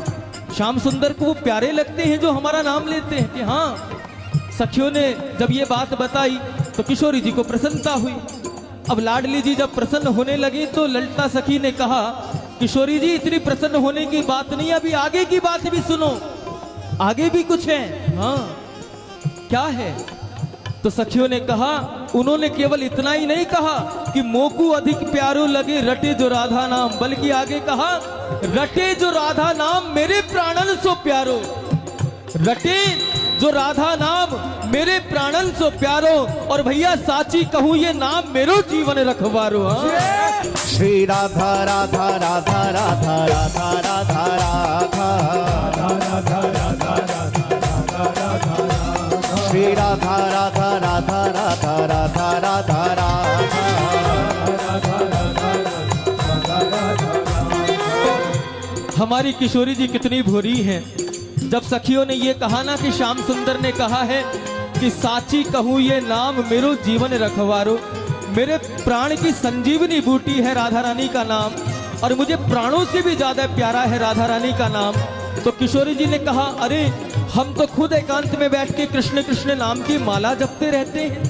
श्याम सुंदर को वो प्यारे लगते हैं जो हमारा नाम लेते हैं कि हाँ। सखियों ने जब ये बात बताई तो किशोरी जी को प्रसन्नता हुई। अब लाडली जी जब प्रसन्न होने लगी तो ललिता सखी ने कहा, किशोरी जी इतनी प्रसन्न होने की बात नहीं, अभी आगे की बात भी सुनो, आगे भी कुछ है। हाँ, क्या है? तो सखियों ने कहा, उन्होंने केवल इतना ही नहीं कहा कि मोकू अधिक प्यारो लगे रटे जो राधा नाम, बल्कि आगे कहा, रटे जो राधा नाम मेरे प्राणन सो प्यारो, रटे जो राधा नाम मेरे प्राणन सो प्यारो, और भैया साची कहूँ ये नाम मेरो जीवन रखवारो। हाँ? श्री राधा राधा राधा राधा राधा राधा राधा श्री राधा राधा राधा राधा राधा राधा राधा। हमारी किशोरी जी कितनी भोरी हैं। जब सखियों ने ये कहा ना कि श्याम सुंदर ने कहा है कि साची कहूँ ये नाम मेरो जीवन रखवारो, मेरे प्राण की संजीवनी बूटी है राधा रानी का नाम, और मुझे प्राणों से भी ज्यादा प्यारा है राधा रानी का नाम। तो किशोरी जी ने कहा, अरे हम तो खुद एकांत में बैठ के कृष्ण कृष्ण नाम की माला जपते रहते हैं,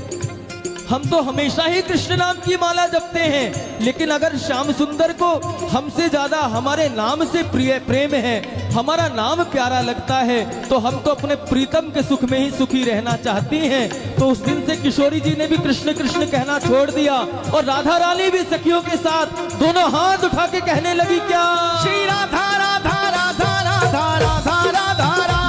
हम तो हमेशा ही कृष्ण नाम की माला जपते हैं, लेकिन अगर श्याम सुंदर को हमसे ज्यादा हमारे नाम से प्रिय प्रेम है, हमारा नाम प्यारा लगता है, तो हम तो अपने प्रीतम के सुख में ही सुखी रहना चाहती हैं। तो उस दिन से किशोरी जी ने भी कृष्ण कृष्ण कहना छोड़ दिया और राधा रानी भी सखियों के साथ दोनों हाथ उठा के कहने लगी क्या? श्री राधा राधा राधा राधा राधा राधा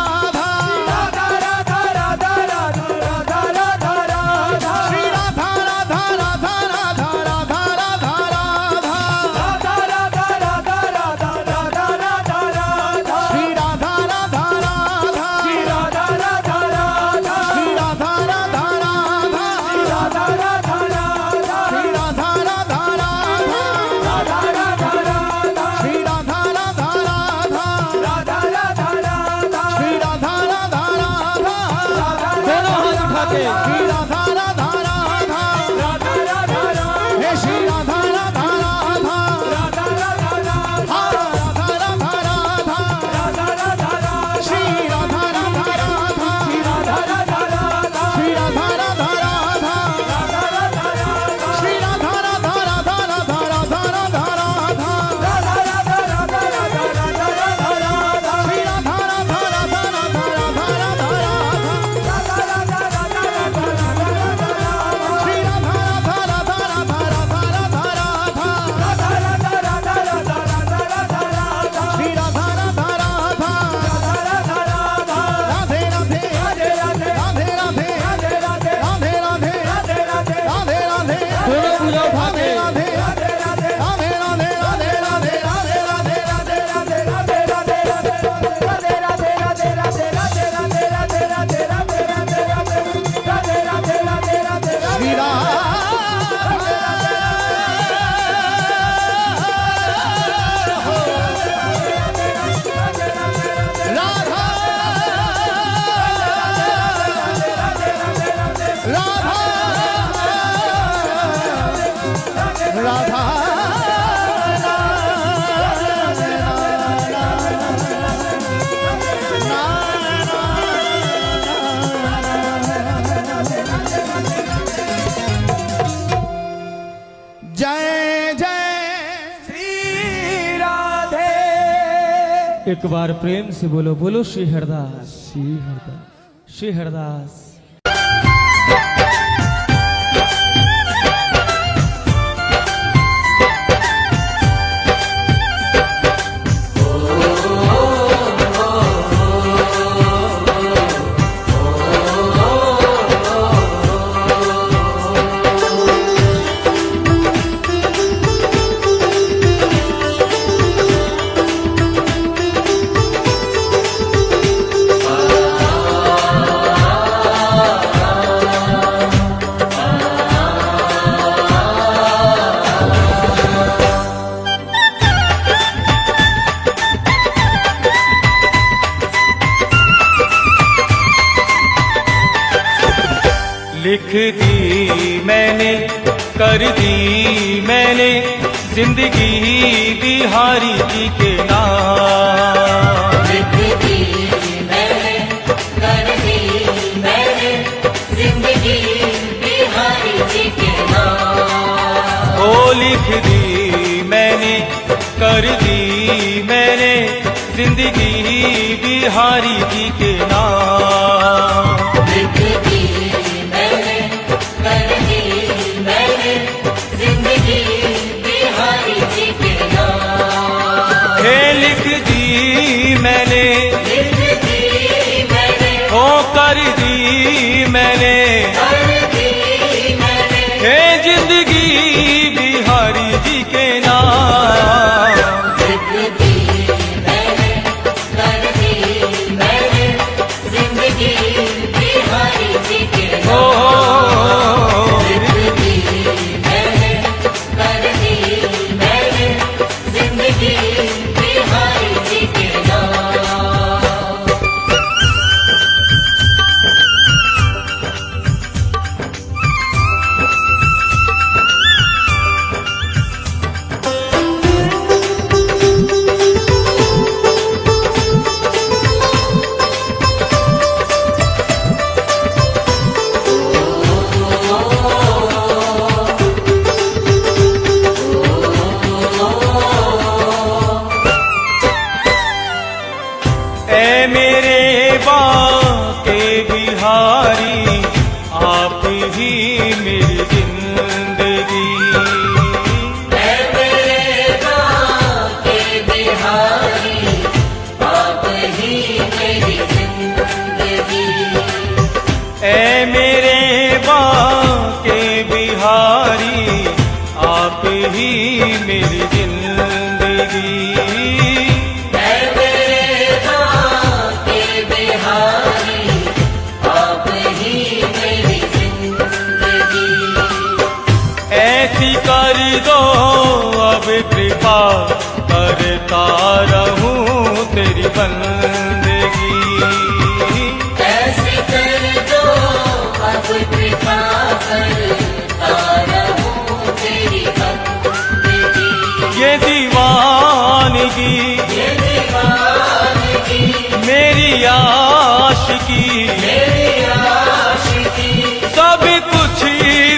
एक बार प्रेम से बोलो, बोलो श्री हरदास, श्री हरदास, श्री हरदास। लिख दी मैंने, कर दी मैंने जिंदगी बिहारी जी के नाम। लिख दी मैंने, कर दी मैंने जिंदगी बिहारी जी के नाम। ओ लिख दी मैंने, कर दी मैंने जिंदगी बिहारी जी के नाम। लिख दी लिख दी मैंने, लिख दी मैंने, ओ कर दी मैंने, हे जिंदगी बिहारी जी के नाम। लिख दी मैंने, कर दी मैंने जिंदगी ही मेरी जिंदगी। ऐ मेरे बांके बिहारी, आप ही मेरी जिंदगी। ऐ मेरे बांके बिहारी, आप ही मेरी जिंदगी। ऐ मेरे बांके बिहारी, आप ही मेरी जिंदगी। ऐसी कर दो अब कृपा, करता रहूं तेरी बंदगी। ऐसे कर दो अब कृपा, करता रहूं तेरी बंदगी। ये दीवानगी ये दीवानगी, मेरी आशिकी, मेरी आशिकी, सब कुछ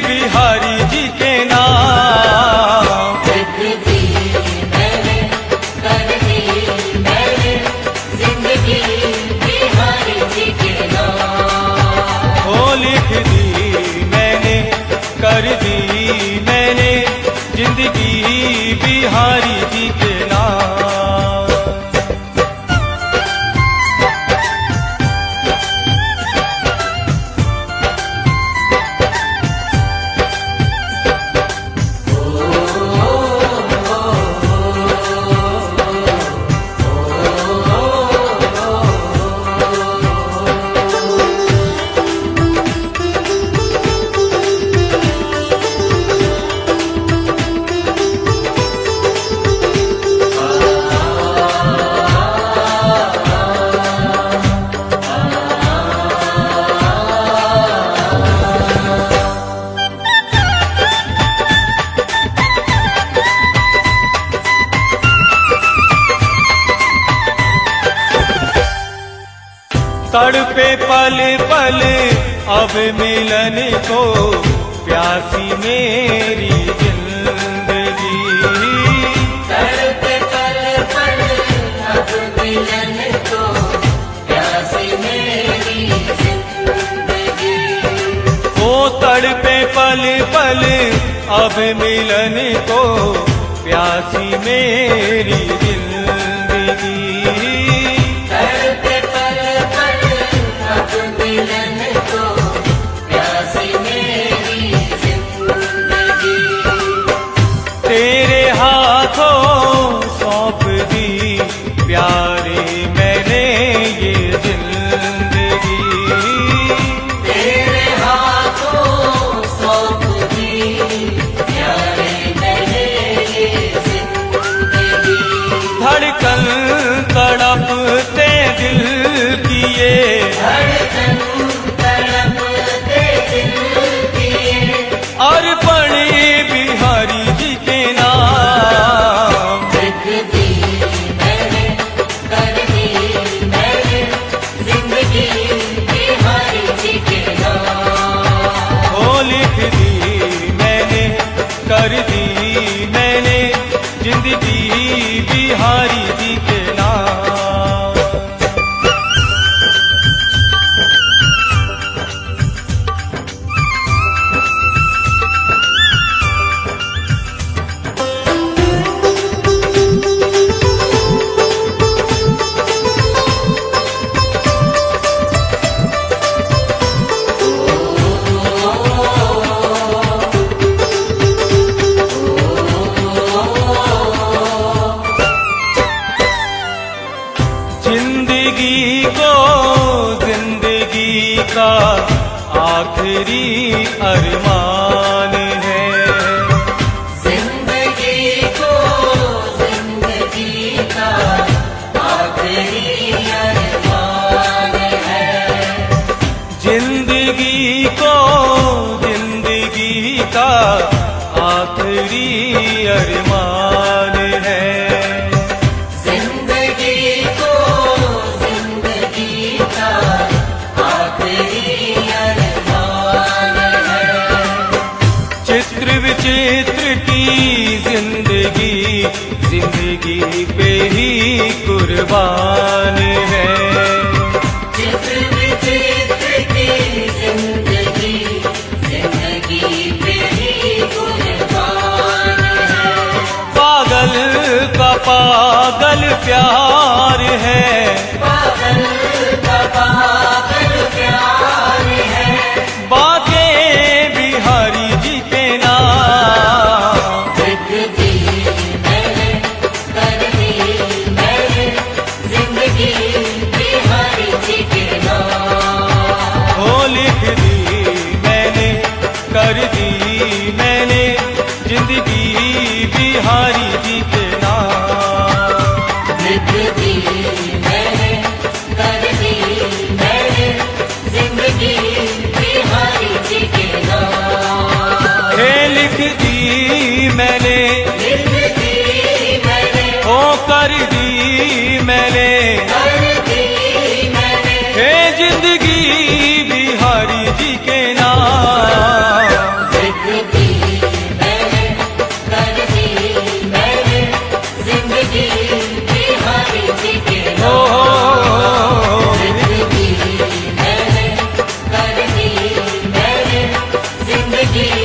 बिहारी जी के नाम। लिख दी मैंने, कर दी मैंने, जिंदगी बिहारी जी के नाम। ओ लिख दी मैंने, कर दी मैंने, जिंदगी बिहारी जी के नाम। तड़पे पल पल अब मिलन को, प्यासी मेरी जिंदगी। तड़पे पल पल अब मिलन को, प्यासी मेरी जिंदगी। ओ तड़पे पल पल अब मिलन को, प्यासी मेरी जिंदगी। तड़पे पल पल अब मिलन को, प्यासी मेरी जिंदगी। तेरे हाथों सौंप दी प्यारे मैंने ये जिंदगी। तेरे हाथों सौंप दी प्यारे मैंने ये जिंदगी। धड़कन तड़पते दिल की ये, धड़कन तड़पते दिल की ये, अर्पण बिहारी जी के नाम। लिख दी मैंने, कर दी मैंने, जिंदगी बिहारी जी के नाम। ओ लिख दी मैंने, कर दी मैंने, जिंदगी बिहारी जी के नाम। जिंदगी को जिंदगी का आखिरी अरमान है। जिंदगी को जिंदगी का आखिरी अरमान है। जिंदगी को जिंदगी का आखिरी अरमान है। जिंदगी को जिंदगी का आखिरी अरमान है। चित्र विचित्र की जिंदगी, जिंदगी पे ही कुर्बान है। चित्र विचित्र की जिंदगी, जिंदगी की